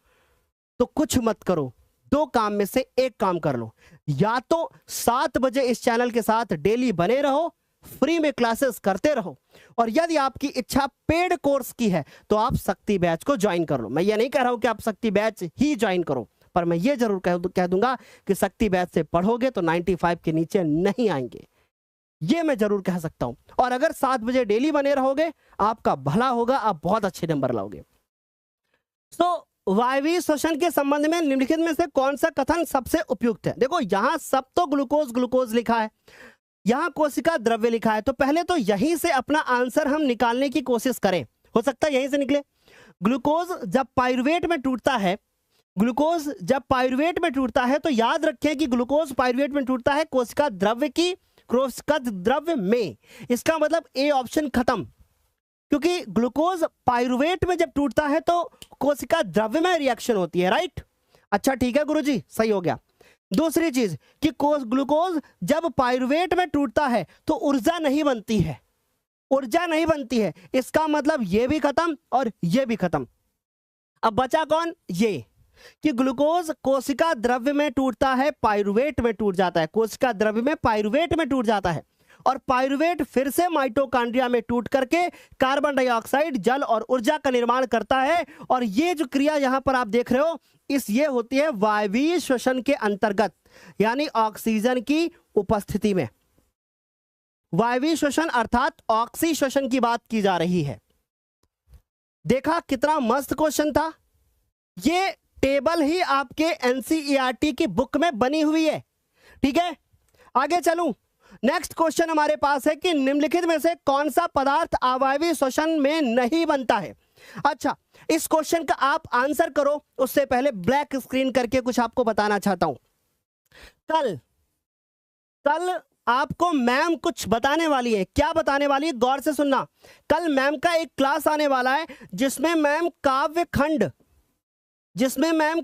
तो कुछ मत करो, 2 काम में से एक काम कर लो। या तो 7 बजे इस चैनल के साथ डेली बने रहो, फ्री में क्लासेस करते रहो, और यदि आपकी इच्छा पेड कोर्स की है तो आप शक्ति बैच को ज्वाइन कर लो। मैं ये नहीं कह रहा हूं कि आप शक्ति बैच ही ज्वाइन करो, पर मैं ये जरूर कह दूंगा कि शक्ति बैच से पढ़ोगे तो 95 के नीचे नहीं आएंगे, ये मैं जरूर कह सकता हूं। और अगर 7 बजे डेली बने रहोगे आपका भला होगा, आप बहुत अच्छे नंबर लाओगे। वायवीय श्वसन के संबंध में निम्नलिखित में से कौन सा कथन सबसे उपयुक्त है। देखो यहां सब तो ग्लूकोज लिखा है, यहां कोशिका द्रव्य लिखा है, तो पहले तो यहीं से अपना आंसर हम निकालने की कोशिश करें, हो सकता है यहीं से निकले। ग्लूकोज जब पाइरुवेट में टूटता है, ग्लूकोज जब पाइरुवेट में टूटता है तो याद रखें कि ग्लूकोज पाइरुवेट में टूटता है कोशिका द्रव्य की, कोशिका द्रव्य में। इसका मतलब ए ऑप्शन खत्म, क्योंकि ग्लूकोज पाइरुवेट में जब टूटता है तो कोशिका द्रव्य में रिएक्शन होती है, राइट। अच्छा ठीक है गुरुजी, सही हो गया। दूसरी चीज कि ग्लूकोज जब पाइरुवेट में टूटता है तो ऊर्जा नहीं बनती है, ऊर्जा नहीं बनती है। इसका मतलब ये भी खत्म और ये भी खत्म। अब बचा कौन, ये कि ग्लूकोज कोशिका द्रव्य में टूटता है, पाइरुवेट में टूट जाता है, कोशिका द्रव्य में पाइरुवेट में टूट जाता है, और पाइरुवेट फिर से माइटोकॉन्ड्रिया में टूट करके कार्बन डाइऑक्साइड, जल और ऊर्जा का निर्माण करता है। और ये जो क्रिया यहां पर आप देख रहे हो ये होती है वायवीय श्वसन के अंतर्गत, यानी ऑक्सीजन की उपस्थिति में। वायवीय श्वसन अर्थात ऑक्सी श्वसन की बात की जा रही है। देखा कितना मस्त क्वेश्चन था। ये टेबल ही आपके एनसीईआरटी की बुक में बनी हुई है, ठीक है। आगे चलूं, नेक्स्ट क्वेश्चन हमारे पास है कि निम्नलिखित में से कौन सा पदार्थ अवायवीय श्वसन में नहीं बनता है। अच्छा, इस क्वेश्चन का आप आंसर करो, उससे पहले ब्लैक स्क्रीन करके कुछ आपको बताना चाहता हूं। कल आपको मैम कुछ बताने वाली है। क्या बताने वाली है, गौर से सुनना। कल मैम का एक क्लास आने वाला है जिसमें मैम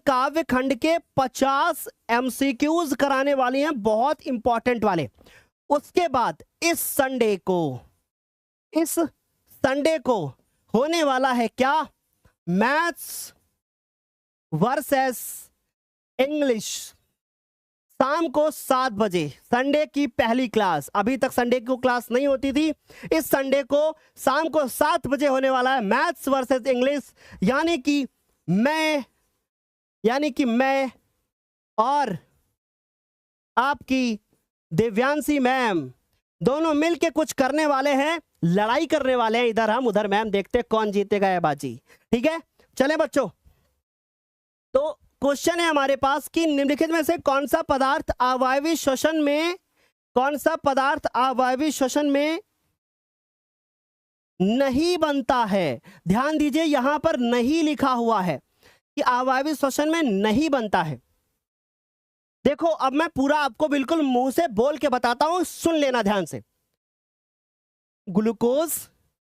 काव्य खंड के 50 एमसीक्यूज कराने वाली हैं, बहुत इंपॉर्टेंट वाले। उसके बाद इस संडे को होने वाला है क्या, मैथ्स वर्सेस इंग्लिश, शाम को 7 बजे, संडे की पहली क्लास। अभी तक संडे को क्लास नहीं होती थी, इस संडे को शाम को 7 बजे होने वाला है मैथ्स वर्सेस इंग्लिश। यानी कि मैं और आपकी दिव्यांशी मैम दोनों मिलके कुछ करने वाले हैं, लड़ाई करने वाले हैं, इधर हम उधर मैम, देखते कौन जीतेगा ये बाजी, ठीक है। चलें बच्चों, तो क्वेश्चन है हमारे पास कि निम्नलिखित में से कौन सा पदार्थ अवायवीय श्वसन में नहीं बनता है। ध्यान दीजिए, यहां पर नहीं लिखा हुआ है कि अवायवीय श्वसन में नहीं बनता है। देखो अब मैं पूरा आपको बिल्कुल मुंह से बोल के बताता हूं, सुन लेना ध्यान से। ग्लूकोज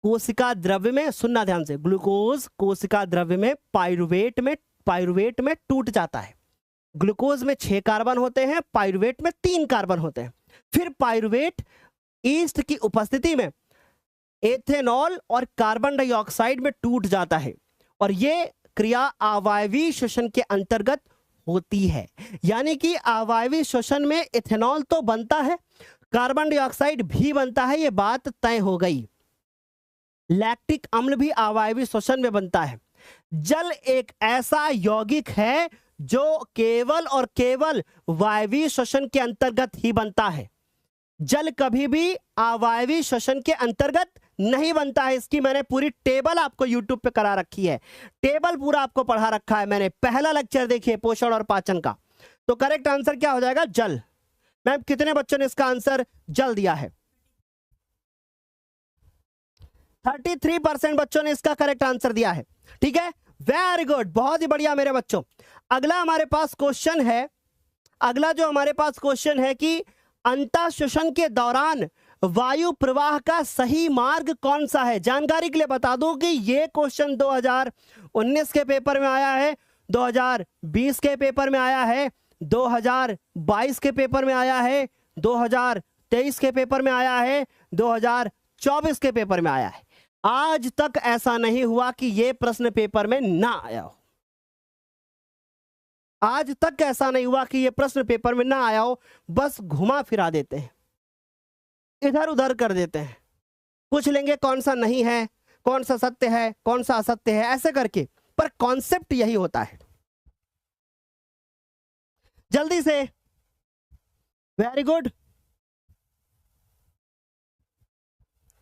कोशिका द्रव्य में, सुनना ध्यान से, ग्लूकोज कोशिका द्रव्य में पाइरुवेट में टूट जाता है। ग्लूकोज में 6 कार्बन होते हैं, पाइरुवेट में 3 कार्बन होते हैं। फिर पाइरुवेट ईस्ट की उपस्थिति में एथेनॉल और कार्बन डाइऑक्साइड में टूट जाता है, और यह क्रिया अवायवीय श्वसन के अंतर्गत होती है। यानी कि अवायवीय श्वसन में इथेनॉल तो बनता है, कार्बन डाइऑक्साइड भी बनता है, यह बात तय हो गई। लैक्टिक अम्ल भी अवायवीय श्वसन में बनता है। जल एक ऐसा यौगिक है जो केवल और केवल वायवीय श्वसन के अंतर्गत ही बनता है। जल कभी भी अवायवीय श्वसन के अंतर्गत नहीं बनता है। इसकी मैंने पूरी टेबल आपको YouTube पे करा रखी है, टेबल पूरा आपको पढ़ा रखा है मैंने। पहला लेक्चर देखिए पोषण और पाचन का। तो करेक्ट आंसर क्या हो जाएगा, जल। मैम कितने बच्चों ने इसका आंसर जल दिया है? 33% बच्चों ने इसका करेक्ट आंसर दिया है, ठीक है, वेरी गुड, बहुत ही बढ़िया मेरे बच्चों। अगला हमारे पास क्वेश्चन है, अगला जो हमारे पास क्वेश्चन है कि अंतःश्वसन के दौरान वायु प्रवाह का सही मार्ग कौन सा है। जानकारी के लिए बता दूं कि यह क्वेश्चन 2019 के पेपर में आया है, 2020 के पेपर में आया है, 2022 के पेपर में आया है, 2023 के पेपर में आया है, 2024 के पेपर में आया है। आज तक ऐसा नहीं हुआ कि यह प्रश्न पेपर में ना आया हो। आज तक ऐसा नहीं हुआ कि यह प्रश्न पेपर में ना आया हो। बस घुमा फिरा देते हैं, इधर उधर कर देते हैं, पूछ लेंगे कौन सा नहीं है, कौन सा सत्य है, कौन सा असत्य है, ऐसे करके। पर कॉन्सेप्ट यही होता है। जल्दी से, वेरी गुड,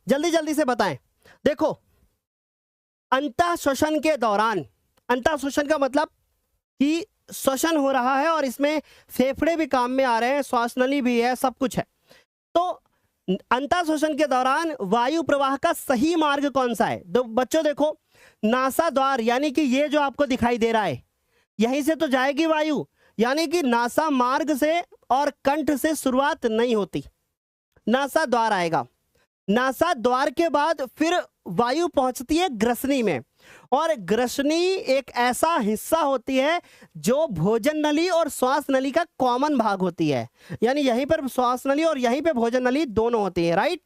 जल्दी जल्दी से बताएं। देखो, अंतःश्वसन के दौरान, अंतःश्वसन का मतलब कि श्वसन हो रहा है और इसमें फेफड़े भी काम में आ रहे हैं, श्वास नली भी है, सब कुछ है। तो अंतःश्वसन के दौरान वायु प्रवाह का सही मार्ग कौन सा है? बच्चों देखो, नासा द्वार, यानी कि ये जो आपको दिखाई दे रहा है, यहीं से तो जाएगी वायु, यानी कि नासा मार्ग से और कंठ से शुरुआत नहीं होती, नासा द्वार आएगा। नासा द्वार के बाद फिर वायु पहुंचती है ग्रसनी में, और ग्रसनी एक ऐसा हिस्सा होती है जो भोजन नली और श्वास नली का कॉमन भाग होती है, यानी यहीं पर श्वास नली और यहीं पे भोजन नली दोनों होती है, राइट।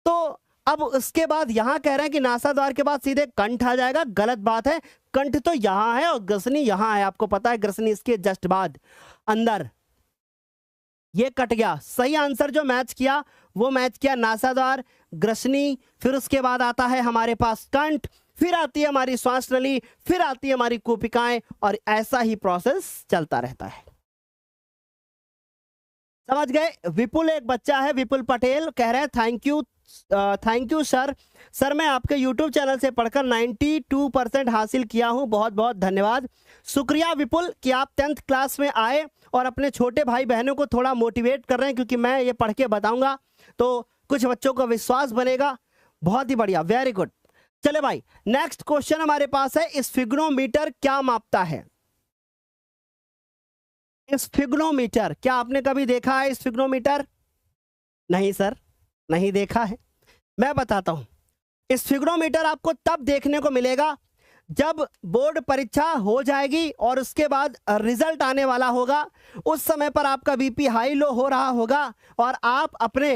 तो अब उसके बाद यहां कह रहे हैं कि नासा द्वार के बाद सीधे कंठ आ जाएगा, गलत बात है। कंठ तो यहां है और ग्रसनी यहां है, आपको पता है ग्रसनी इसके जस्ट बाद अंदर, ये कट गया। सही आंसर जो मैच किया वो मैच किया नासा द्वार, ग्रसनी, फिर उसके बाद आता है हमारे पास कंठ, फिर आती है हमारी श्वास नली, फिर आती है हमारी कोशिकाएं, और ऐसा ही प्रोसेस चलता रहता है। समझ गए। विपुल एक बच्चा है, विपुल पटेल, कह रहे हैं थैंक यू सर। सर मैं आपके YouTube चैनल से पढ़कर 92% हासिल किया हूं, बहुत बहुत धन्यवाद। शुक्रिया विपुल कि आप 10th क्लास में आए और अपने छोटे भाई बहनों को थोड़ा मोटिवेट कर रहे हैं, क्योंकि मैं ये पढ़ के बताऊंगा तो कुछ बच्चों का विश्वास बनेगा। बहुत ही बढ़िया, वेरी गुड। चले भाई, नेक्स्ट क्वेश्चन हमारे पास है, स्फिग्नोमीटर क्या मापता है? स्फिग्नोमीटर, क्या आपने कभी देखा है स्फिग्नोमीटर? नहीं सर, नहीं देखा है। मैं बताता हूं, स्फिग्नोमीटर आपको तब देखने को मिलेगा जब बोर्ड परीक्षा हो जाएगी और उसके बाद रिजल्ट आने वाला होगा। उस समय पर आपका बीपी हाई लो हो रहा होगा और आप अपने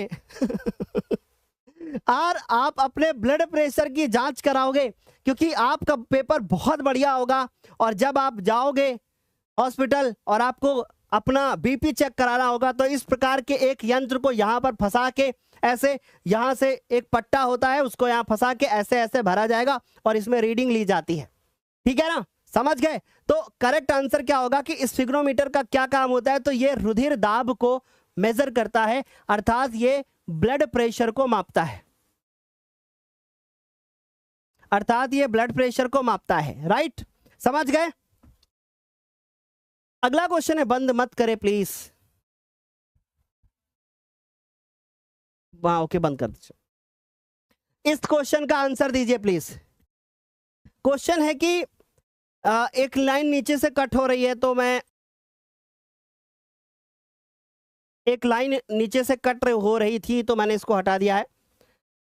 आप अपने ब्लड प्रेशर की जांच कराओगे, क्योंकि आपका पेपर बहुत बढ़िया होगा। और जब आप जाओगे हॉस्पिटल और आपको अपना बीपी चेक कराना होगा, तो इस प्रकार के एक यंत्र को यहाँ पर फंसा के, ऐसे यहाँ से एक पट्टा होता है, उसको यहाँ फंसा के ऐसे ऐसे भरा जाएगा और इसमें रीडिंग ली जाती है। ठीक है ना, समझ गए। तो करेक्ट आंसर क्या होगा कि स्फिग्नोमीटर का क्या काम होता है? तो ये रुधिर दाब को मेजर करता है, अर्थात ये ब्लड प्रेशर को मापता है, अर्थात ये ब्लड प्रेशर को मापता है, राइट। समझ गए। अगला क्वेश्चन है, बंद मत करे प्लीज। वाह, ओके, बंद कर दीजिए। इस क्वेश्चन का आंसर दीजिए प्लीज। क्वेश्चन है कि एक लाइन नीचे से कट हो रही है, तो मैं एक लाइन नीचे से कट हो रही थी तो मैंने इसको हटा दिया है।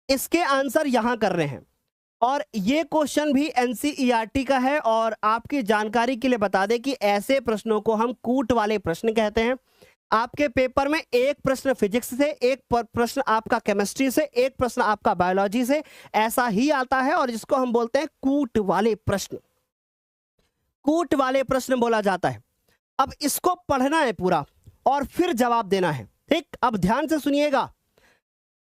इसके आंसर यहां कर रहे हैं, और ये क्वेश्चन भी एनसीईआरटी का है। और आपकी जानकारी के लिए बता दें कि ऐसे प्रश्नों को हम कूट वाले प्रश्न कहते हैं। आपके पेपर में एक प्रश्न फिजिक्स से, एक प्रश्न आपका केमिस्ट्री से, एक प्रश्न आपका बायोलॉजी से, ऐसा ही आता है, और जिसको हम बोलते हैं कूट वाले प्रश्न। कूट वाले प्रश्न बोला जाता है। अब इसको पढ़ना है पूरा और फिर जवाब देना है, ठीक। अब ध्यान से सुनिएगा।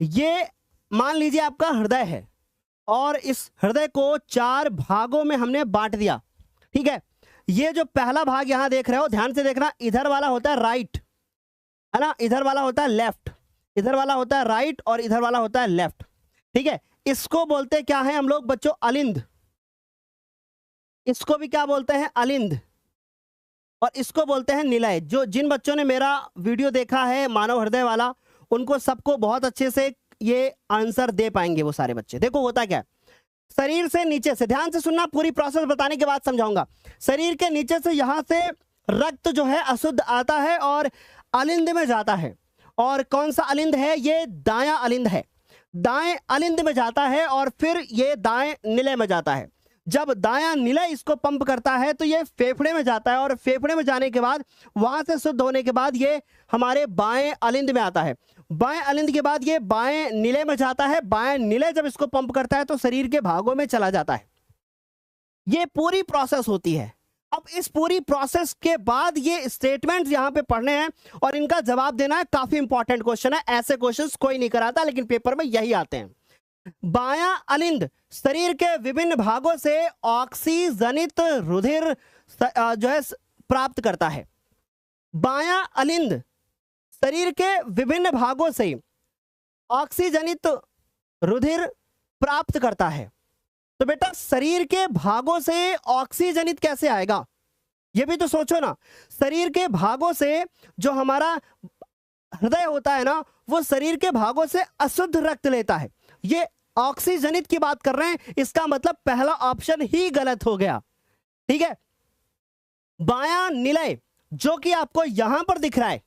ये मान लीजिए आपका हृदय है, और इस हृदय को 4 भागों में हमने बांट दिया, ठीक है। ये जो पहला भाग यहां देख रहे हो, ध्यान से देखना, इधर वाला होता है राइट, है ना, इधर वाला होता है लेफ्ट, इधर वाला होता है राइट, और इधर वाला होता है लेफ्ट, ठीक है। इसको बोलते क्या है हम लोग बच्चों? अलिंद। इसको भी क्या बोलते हैं? अलिंद। और इसको बोलते हैं निलय। जो जिन बच्चों ने मेरा वीडियो देखा है मानव हृदय वाला, उनको सबको बहुत अच्छे से ये आंसर दे पाएंगे वो सारे बच्चे। देखो होता क्या है, शरीर से नीचे से, ध्यान से सुनना, पूरी प्रोसेस बताने के बाद समझाऊंगा। शरीर के नीचे से यहां से रक्त जो है अशुद्ध आता है और अलिंद में जाता है। और कौन सा अलिंद है? ये दायां अलिंद है। दाएं अलिंद में जाता है और फिर ये दाएं निलय में जाता है। जब दायां निलय इसको पंप करता है तो ये फेफड़े में जाता है, और फेफड़े में जाने के बाद वहां से शुद्ध होने के बाद ये हमारे बाएं अलिंद में आता है। बाएं अलिंद के बाद ये बाएं निलय में जाता है। बाएं निलय जब इसको पंप करता है तो शरीर के भागों में चला जाता है। ये पूरी प्रोसेस होती है। अब इस पूरी प्रोसेस के बाद ये स्टेटमेंट्स यहां पे पढ़ने हैं और इनका जवाब देना है। काफी इंपॉर्टेंट क्वेश्चन है, ऐसे क्वेश्चंस कोई नहीं कराता, लेकिन पेपर में यही आते हैं। बायां अलिंद शरीर के विभिन्न भागों से ऑक्सीजनित रुधिर जो है प्राप्त करता है। बायां अलिंद शरीर के विभिन्न भागों से ऑक्सीजनित रुधिर प्राप्त करता है। तो बेटा शरीर के भागों से ऑक्सीजनित कैसे आएगा, ये भी तो सोचो ना। शरीर के भागों से जो हमारा हृदय होता है ना, वो शरीर के भागों से अशुद्ध रक्त लेता है। ये ऑक्सीजनित की बात कर रहे हैं, इसका मतलब पहला ऑप्शन ही गलत हो गया, ठीक है। बायां निलय जो कि आपको यहां पर दिख रहा है,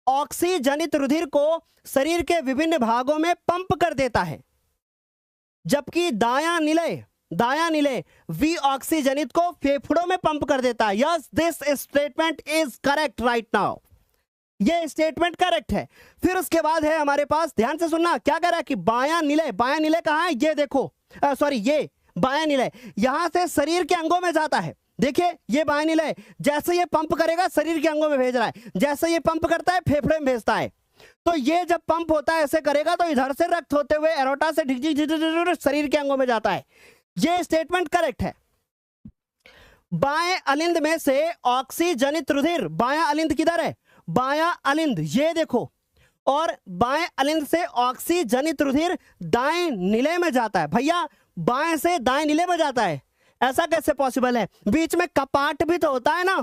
ऑक्सीजनित रुधिर को शरीर के विभिन्न भागों में पंप कर देता है, जबकि दायां निलय विऑक्सीजनित को फेफड़ों में पंप कर देता है। Yes, this statement is correct right now. ये स्टेटमेंट करेक्ट है। फिर उसके बाद है हमारे पास, ध्यान से सुनना, क्या कह रहा है कि बायां निलय कहां है, ये देखो, सॉरी, ये बायां निलय यहां से शरीर के अंगों में जाता है। देखिए ये बायां निलय जैसे ये पंप करेगा शरीर के अंगों में भेज रहा है, जैसे ये पंप करता है फेफड़े में भेजता है। तो ये जब पंप होता है ऐसे करेगा तो इधर से रक्त होते हुए एरोटा से शरीर के अंगों में जाता है। ये स्टेटमेंट करेक्ट है। बाएं अलिंद में से ऑक्सीजनित रुधिर, बायां अलिंद किधर है, बायां अलिंद ये देखो, और बाएं अलिंद से ऑक्सीजनित रुधिर दाएं निलय में जाता है। भैया बाएं से दाएं निलय में जाता है, ऐसा कैसे पॉसिबल है? बीच में कपाट भी तो होता है ना,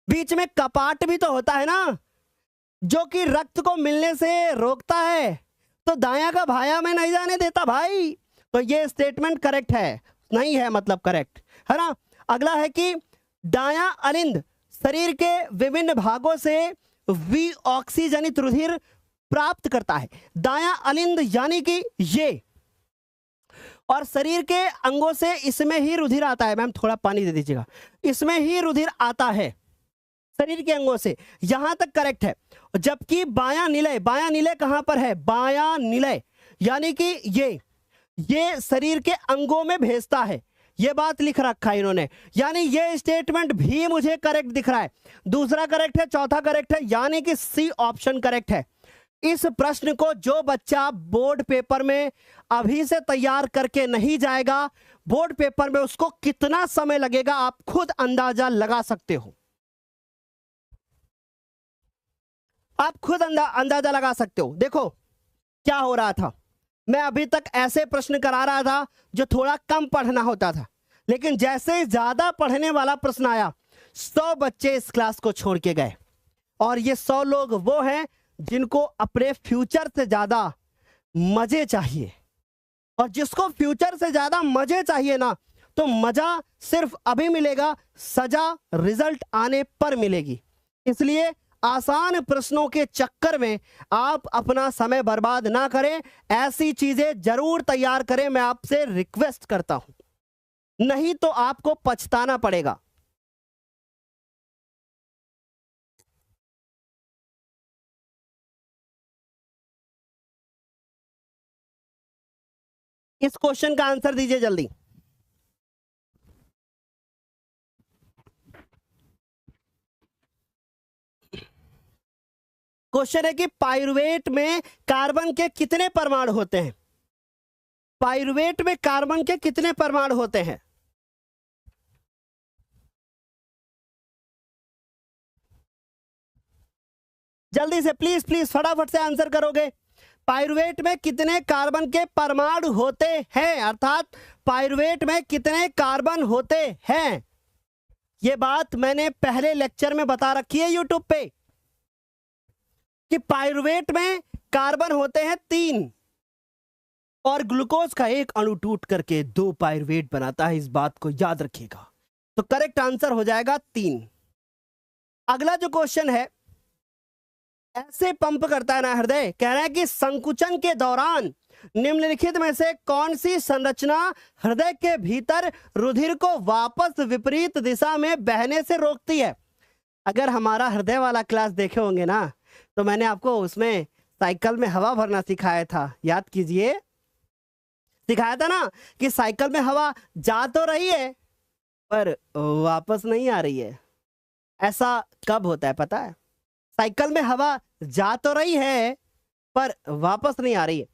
बीच में कपाट भी तो होता है ना, जो कि रक्त को मिलने से रोकता है, तो दायां का भाया में नहीं जाने देता भाई। तो ये स्टेटमेंट करेक्ट है, नहीं है मतलब करेक्ट है ना। अगला है कि दायां अलिंद शरीर के विभिन्न भागों से विऑक्सीजनित रुधिर प्राप्त करता है। दायां अलिंद यानी कि ये, और शरीर के अंगों से इसमें ही रुधिर आता है। मैम थोड़ा पानी दे दीजिएगा, इसमें ही रुधिर आता है शरीर के अंगों से, यहां तक करेक्ट है। जबकि बायां निलय कहां पर है, बायां निलय यानी कि ये शरीर के अंगों में भेजता है, ये बात लिख रखा है इन्होंने, यानी ये स्टेटमेंट भी मुझे करेक्ट दिख रहा है। दूसरा करेक्ट है, चौथा करेक्ट है, यानी कि सी ऑप्शन करेक्ट है। इस प्रश्न को जो बच्चा बोर्ड पेपर में अभी से तैयार करके नहीं जाएगा, बोर्ड पेपर में उसको कितना समय लगेगा आप खुद अंदाजा लगा सकते हो, आप खुद अंदाजा लगा सकते हो। देखो क्या हो रहा था, मैं अभी तक ऐसे प्रश्न करा रहा था जो थोड़ा कम पढ़ना होता था, लेकिन जैसे ज्यादा पढ़ने वाला प्रश्न आया 100 बच्चे इस क्लास को छोड़ के गए। और ये 100 लोग वो हैं जिनको अपने फ्यूचर से ज्यादा मजे चाहिए, और जिसको फ्यूचर से ज्यादा मजे चाहिए ना, तो मजा सिर्फ अभी मिलेगा, सजा रिजल्ट आने पर मिलेगी। इसलिए आसान प्रश्नों के चक्कर में आप अपना समय बर्बाद ना करें, ऐसी चीजें जरूर तैयार करें, मैं आपसे रिक्वेस्ट करता हूं, नहीं तो आपको पछताना पड़ेगा। इस क्वेश्चन का आंसर दीजिए जल्दी। क्वेश्चन है कि पाइरुवेट में कार्बन के कितने परमाणु होते हैं, पाइरुवेट में कार्बन के कितने परमाणु होते हैं? जल्दी से प्लीज प्लीज फटाफट से आंसर करोगे। पाइरुवेट में कितने कार्बन के परमाणु होते हैं, अर्थात पाइरुवेट में कितने कार्बन होते हैं? यह बात मैंने पहले लेक्चर में बता रखी है यूट्यूब पे कि पाइरुवेट में कार्बन होते हैं 3, और ग्लूकोज का एक अणु टूट करके 2 पाइरुवेट बनाता है, इस बात को याद रखिएगा। तो करेक्ट आंसर हो जाएगा 3। अगला जो क्वेश्चन है, ऐसे पंप करता है ना हृदय, कह रहा है कि संकुचन के दौरान निम्नलिखित में से कौन सी संरचना हृदय के भीतर रुधिर को वापस विपरीत दिशा में बहने से रोकती है? अगर हमारा हृदय वाला क्लास देखे होंगे ना, तो मैंने आपको उसमें साइकिल में हवा भरना सिखाया था, याद कीजिए, सिखाया था ना कि साइकिल में हवा जा तो रही है पर वापस नहीं आ रही है। ऐसा कब होता है पता है? साइकिल में हवा जा तो रही है पर वापस नहीं आ रही है।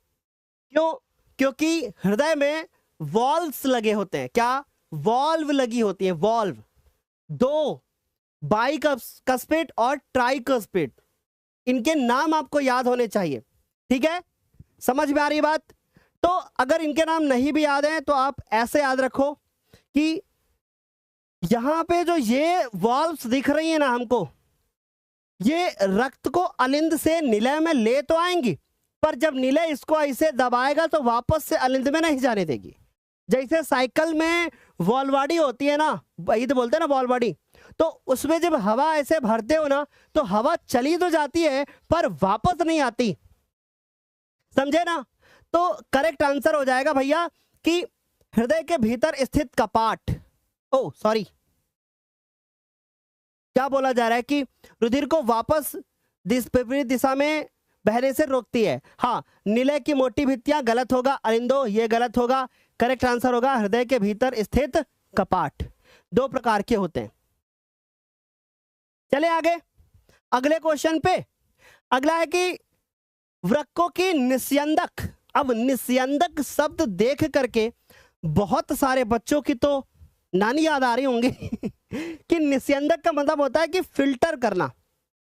क्यों? क्योंकि हृदय में वॉल्व्स लगे होते हैं। क्या? वॉल्व लगी होती है, वॉल्व, 2 बाइकस्पेट और ट्राइकस्पेट, इनके नाम आपको याद होने चाहिए, ठीक है? समझ में आ रही बात? तो अगर इनके नाम नहीं भी याद हैं तो आप ऐसे याद रखो कि यहां पे जो ये वॉल्व्स दिख रही है ना हमको, ये रक्त को अलिंद से निलय में ले तो आएंगी, पर जब निलय इसको ऐसे दबाएगा तो वापस से अलिंद में नहीं जाने देगी। जैसे साइकिल में वॉल बॉडी होती है ना, वही तो बोलते हैं ना वॉल बॉडी, तो उसमें जब हवा ऐसे भरते हो ना तो हवा चली तो जाती है पर वापस नहीं आती, समझे ना। तो करेक्ट आंसर हो जाएगा भैया कि हृदय के भीतर स्थित कपाट, ओ सॉरी, क्या बोला जा रहा है कि रुधिर को वापस विपरीत दिशा में बहने से रोकती है। हाँ, निलय की मोटी भित्तियां, गलत होगा। अरिंदो, ये गलत होगा। करेक्ट आंसर होगा हृदय के भीतर स्थित कपाट। दो प्रकार के होते हैं। चले आगे अगले क्वेश्चन पे। अगला है कि वृक्कों की निस्यंदक। अब निस्यंदक शब्द देख करके बहुत सारे बच्चों की तो नानी याद आ रही होंगी कि निस्यंदक का मतलब होता है कि फिल्टर करना।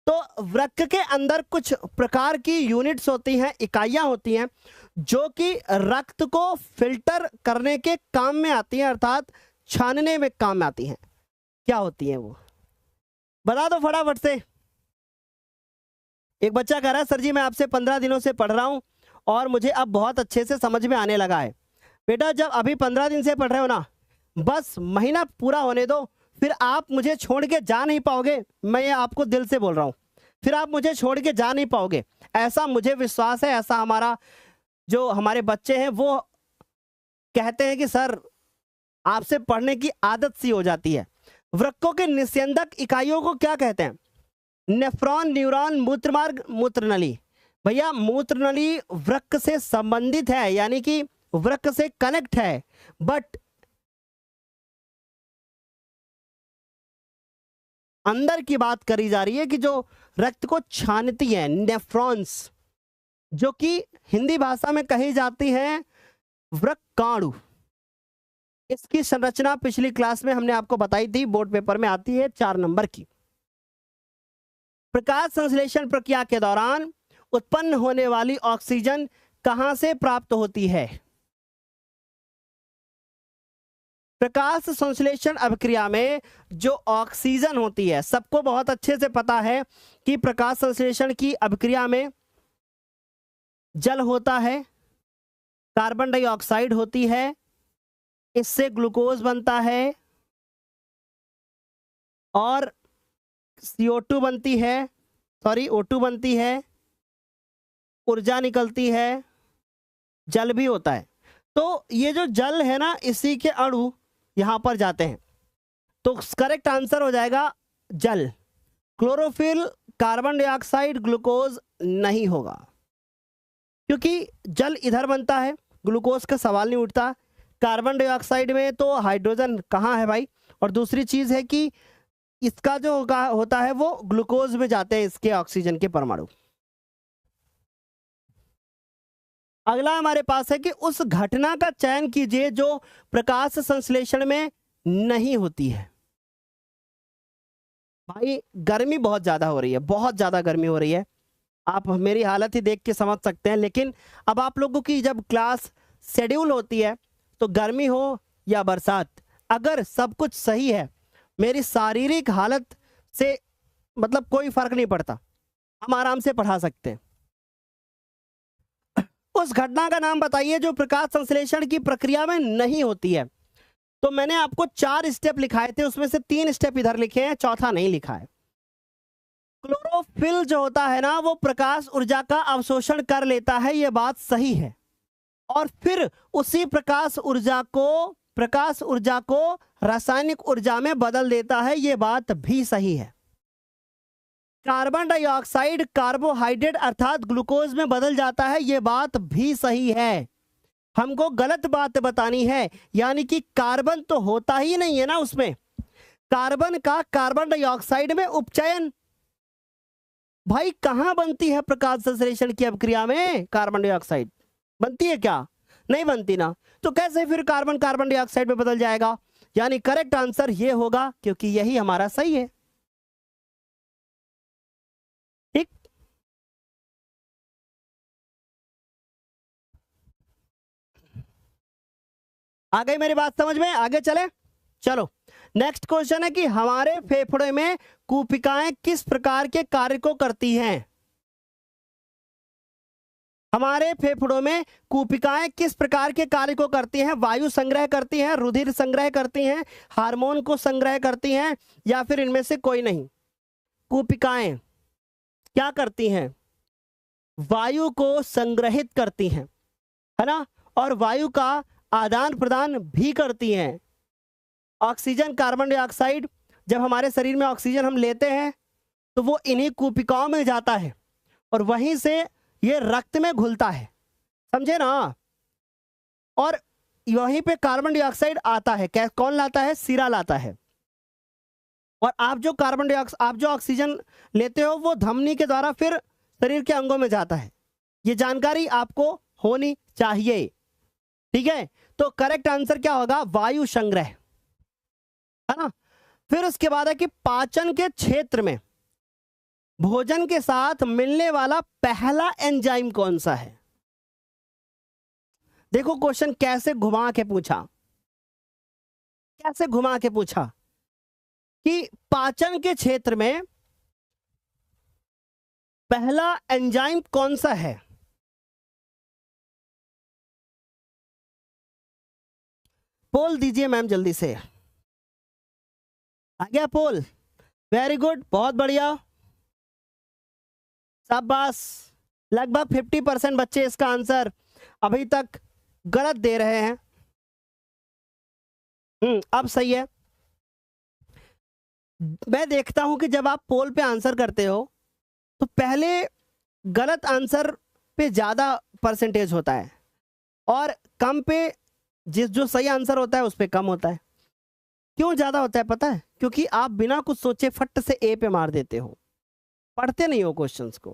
तो वृक्क के अंदर कुछ प्रकार की यूनिट्स होती हैं, इकाइयां होती हैं जो कि रक्त को फिल्टर करने के काम में आती हैं, अर्थात छानने में काम में आती हैं। क्या होती हैं वो, बता दो फटाफट से। एक बच्चा कह रहा है सर जी मैं आपसे 15 दिनों से पढ़ रहा हूं और मुझे अब बहुत अच्छे से समझ में आने लगा है। बेटा जब अभी 15 दिन से पढ़ रहे हो ना, बस महीना पूरा होने दो, फिर आप मुझे छोड़ के जा नहीं पाओगे। मैं ये आपको दिल से बोल रहा हूँ, फिर आप मुझे छोड़ के जा नहीं पाओगे, ऐसा मुझे विश्वास है। ऐसा हमारा जो हमारे बच्चे हैं वो कहते हैं कि सर आपसे पढ़ने की आदत सी हो जाती है। वृक्कों के निस्यंदक इकाइयों को क्या कहते हैं? नेफ्रॉन, न्यूरॉन, मूत्रमार्ग, मूत्रनली। भैया मूत्रनली वृक्क से संबंधित है, यानी कि वृक्क से कनेक्ट है, बट अंदर की बात करी जा रही है कि जो रक्त को छानती है, नेफ्रॉन्स, जो कि हिंदी भाषा में कही जाती है वृक्काणु। इसकी संरचना पिछली क्लास में हमने आपको बताई थी, बोर्ड पेपर में आती है 4 नंबर की। प्रकाश संश्लेषण प्रक्रिया के दौरान उत्पन्न होने वाली ऑक्सीजन कहां से प्राप्त होती है? प्रकाश संश्लेषण अभिक्रिया में जो ऑक्सीजन होती है, सबको बहुत अच्छे से पता है कि प्रकाश संश्लेषण की अभिक्रिया में जल होता है, कार्बन डाइऑक्साइड होती है, इससे ग्लूकोज बनता है और CO2 बनती है, सॉरी O2 बनती है, ऊर्जा निकलती है, जल भी होता है। तो ये जो जल है ना, इसी के अणु यहां पर जाते हैं। तो करेक्ट आंसर हो जाएगा जल। क्लोरोफिल, कार्बन डाइऑक्साइड, ग्लूकोज नहीं होगा, क्योंकि जल इधर बनता है, ग्लूकोज का सवाल नहीं उठता। कार्बन डाइऑक्साइड में तो हाइड्रोजन कहाँ है भाई? और दूसरी चीज है कि इसका जो होता है वो ग्लूकोज में जाते हैं, इसके ऑक्सीजन के परमाणु। अगला हमारे पास है कि उस घटना का चयन कीजिए जो प्रकाश संश्लेषण में नहीं होती है। भाई गर्मी बहुत ज्यादा हो रही है, बहुत ज्यादा गर्मी हो रही है, आप मेरी हालत ही देख के समझ सकते हैं। लेकिन अब आप लोगों की जब क्लास शेड्यूल होती है तो गर्मी हो या बरसात, अगर सब कुछ सही है, मेरी शारीरिक हालत से मतलब कोई फर्क नहीं पड़ता, हम आराम से पढ़ा सकते हैं। उस घटना का नाम बताइए जो प्रकाश संश्लेषण की प्रक्रिया में नहीं होती है। तो मैंने आपको 4 स्टेप लिखाए थे, उसमें से 3 स्टेप इधर लिखे हैं, चौथा नहीं लिखा है। क्लोरोफिल जो होता है ना, वो प्रकाश ऊर्जा का अवशोषण कर लेता है, ये बात सही है, और फिर उसी प्रकाश ऊर्जा को रासायनिक ऊर्जा में बदल देता है, ये बात भी सही है। कार्बन डाइऑक्साइड कार्बोहाइड्रेट अर्थात ग्लूकोज में बदल जाता है, ये बात भी सही है। हमको गलत बात बतानी है, यानी कि कार्बन तो होता ही नहीं है ना उसमें, कार्बन का कार्बन डाइऑक्साइड में उपचयन। भाई कहां बनती है प्रकाश संश्लेषण की अभिक्रिया में? कार्बन डाइऑक्साइड बनती है क्या? नहीं बनती ना, तो कैसे फिर कार्बन कार्बन डाइऑक्साइड में बदल जाएगा? यानी करेक्ट आंसर ये होगा, क्योंकि यही हमारा सही है। ठीक, आ गई मेरी बात समझ में? आगे चले, चलो नेक्स्ट क्वेश्चन है कि हमारे फेफड़े में कूपिकाएं किस प्रकार के कार्य को करती हैं? हमारे फेफड़ों में कूपिकाएं किस प्रकार के कार्य को करती हैं? वायु संग्रह करती हैं, रुधिर संग्रह करती हैं, हार्मोन को संग्रह करती हैं, या फिर इनमें से कोई नहीं? कूपिकाएं क्या करती हैं? वायु को संग्रहित करती हैं, है ना, और वायु का आदान प्रदान भी करती हैं। ऑक्सीजन, कार्बन डाइऑक्साइड, जब हमारे शरीर में ऑक्सीजन हम लेते हैं तो वो इन्हीं कूपिकाओं में जाता है और वहीं से ये रक्त में घुलता है, समझे ना। और वहीं पे कार्बन डाइऑक्साइड आता है, कौन लाता है? सीरा लाता है। और आप जो ऑक्सीजन लेते हो वो धमनी के द्वारा फिर शरीर के अंगों में जाता है। ये जानकारी आपको होनी चाहिए, ठीक है। तो करेक्ट आंसर क्या होगा? वायु संग्रह, है ना। फिर उसके बाद है कि पाचन के क्षेत्र में भोजन के साथ मिलने वाला पहला एंजाइम कौन सा है? देखो क्वेश्चन कैसे घुमा के पूछा, कैसे घुमा के पूछा कि पाचन के क्षेत्र में पहला एंजाइम कौन सा है? पोल दीजिए मैम जल्दी से। आ गया पोल? वेरी गुड, बहुत बढ़िया, शाबाश। लगभग 50% बच्चे इसका आंसर अभी तक गलत दे रहे हैं। अब सही है। मैं देखता हूं कि जब आप पोल पे आंसर करते हो तो पहले गलत आंसर पे ज़्यादा परसेंटेज होता है और कम पे जो सही आंसर होता है उस पे कम होता है। क्यों ज़्यादा होता है पता है? क्योंकि आप बिना कुछ सोचे फट से ए पे मार देते हो, पढ़ते नहीं हो क्वेश्चंस को,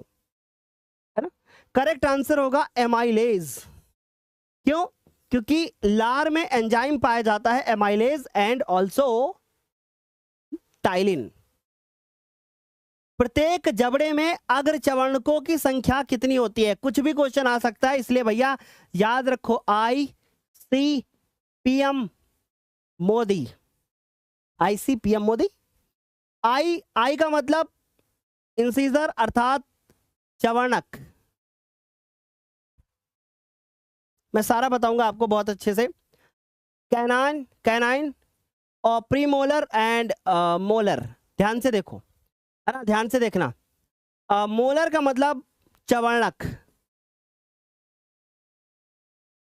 है ना। करेक्ट आंसर होगा एमाइलेज। क्यों? क्योंकि लार में एंजाइम पाया जाता है, एमाइलेज एंड ऑल्सो टाइलिन। प्रत्येक जबड़े में अग्र चवर्णकों की संख्या कितनी होती है? कुछ भी क्वेश्चन आ सकता है, इसलिए भैया याद रखो ICPM मोदी। ICPM मोदी। आई का मतलब इंसीजर अर्थात चवर्णक। मैं सारा बताऊंगा आपको बहुत अच्छे से। कैनाइन और प्रीमोलर एंड मोलर, ध्यान से देखो, है ना, ध्यान से देखना। मोलर का मतलब चवर्णक,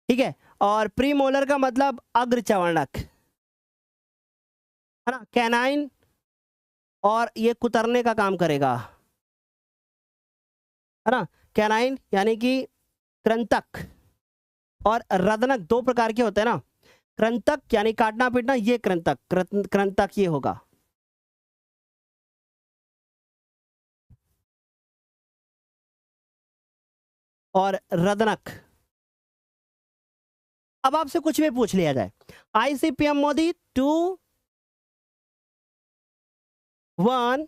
ठीक है, और प्रीमोलर का मतलब अग्र चवर्णक, है ना। कैनाइन और ये कुतरने का काम करेगा, है ना। कैनाइन यानी कि कृंतक, और रदनक दो प्रकार के होते हैं ना। कृंतक यानी काटना पीटना, ये कृंतक, कृंतक ये होगा। और रदनक। अब आपसे कुछ भी पूछ लिया जाए, ICPM मोदी 2 1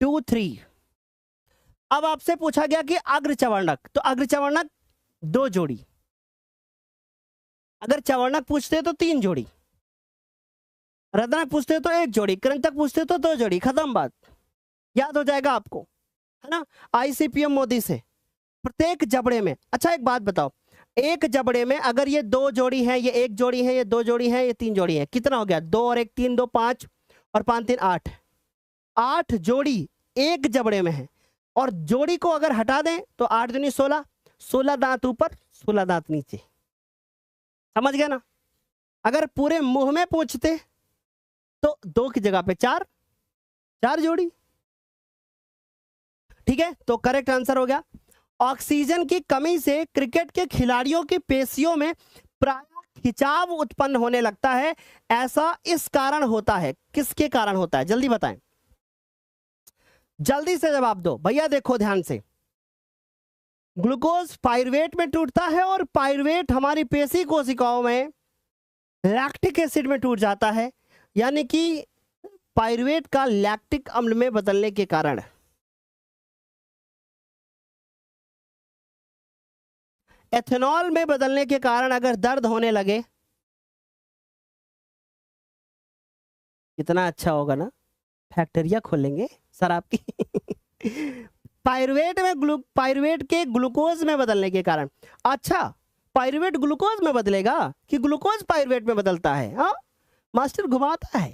2 3। अब आपसे पूछा गया कि अग्र चवर्णक, तो अग्र चवर्णक 2 जोड़ी, अगर चवर्णक पूछते तो 3 जोड़ी, रदनक पूछते तो 1 जोड़ी, कृंतक पूछते तो 2 जोड़ी, खत्म बात। याद हो जाएगा आपको, है ना। ICPM मोदी से प्रत्येक जबड़े में, अच्छा एक बात बताओ, एक जबड़े में अगर ये 2 जोड़ी है, ये 1 जोड़ी है, ये 2 जोड़ी है, ये 3 जोड़ी है, कितना हो गया? 2 और 1 3, 2 5 और 5 3 8। 8 जोड़ी एक जबड़े में है, और जोड़ी को अगर हटा दें तो 8 दूनी 16, 16 दांत ऊपर 16 दांत नीचे, समझ गया ना। अगर पूरे मुंह में पूछते तो 2 की जगह पे 4 जोड़ी, ठीक है। तो करेक्ट आंसर हो गया। ऑक्सीजन की कमी से क्रिकेट के खिलाड़ियों की पेशियों में प्रायः खिंचाव उत्पन्न होने लगता है, ऐसा इस कारण होता है, किसके कारण होता है? जल्दी बताएं, जल्दी से जवाब दो भैया। देखो ध्यान से, ग्लूकोज पाइरुवेट में टूटता है और पाइरुवेट हमारी पेशी कोशिकाओं में लैक्टिक एसिड में टूट जाता है, यानी कि पाइरुवेट का लैक्टिक अम्ल में बदलने के कारण। एथेनॉल में बदलने के कारण अगर दर्द होने लगे, कितना अच्छा होगा ना, फैक्ट्रिया खोलेंगे सर आपकी। पायरुवेट के ग्लूकोज में बदलने के कारण। अच्छा, पायरुवेट ग्लूकोज में बदलेगा कि ग्लूकोज पायरुवेट में बदलता है? हाँ, मास्टर घुमाता है।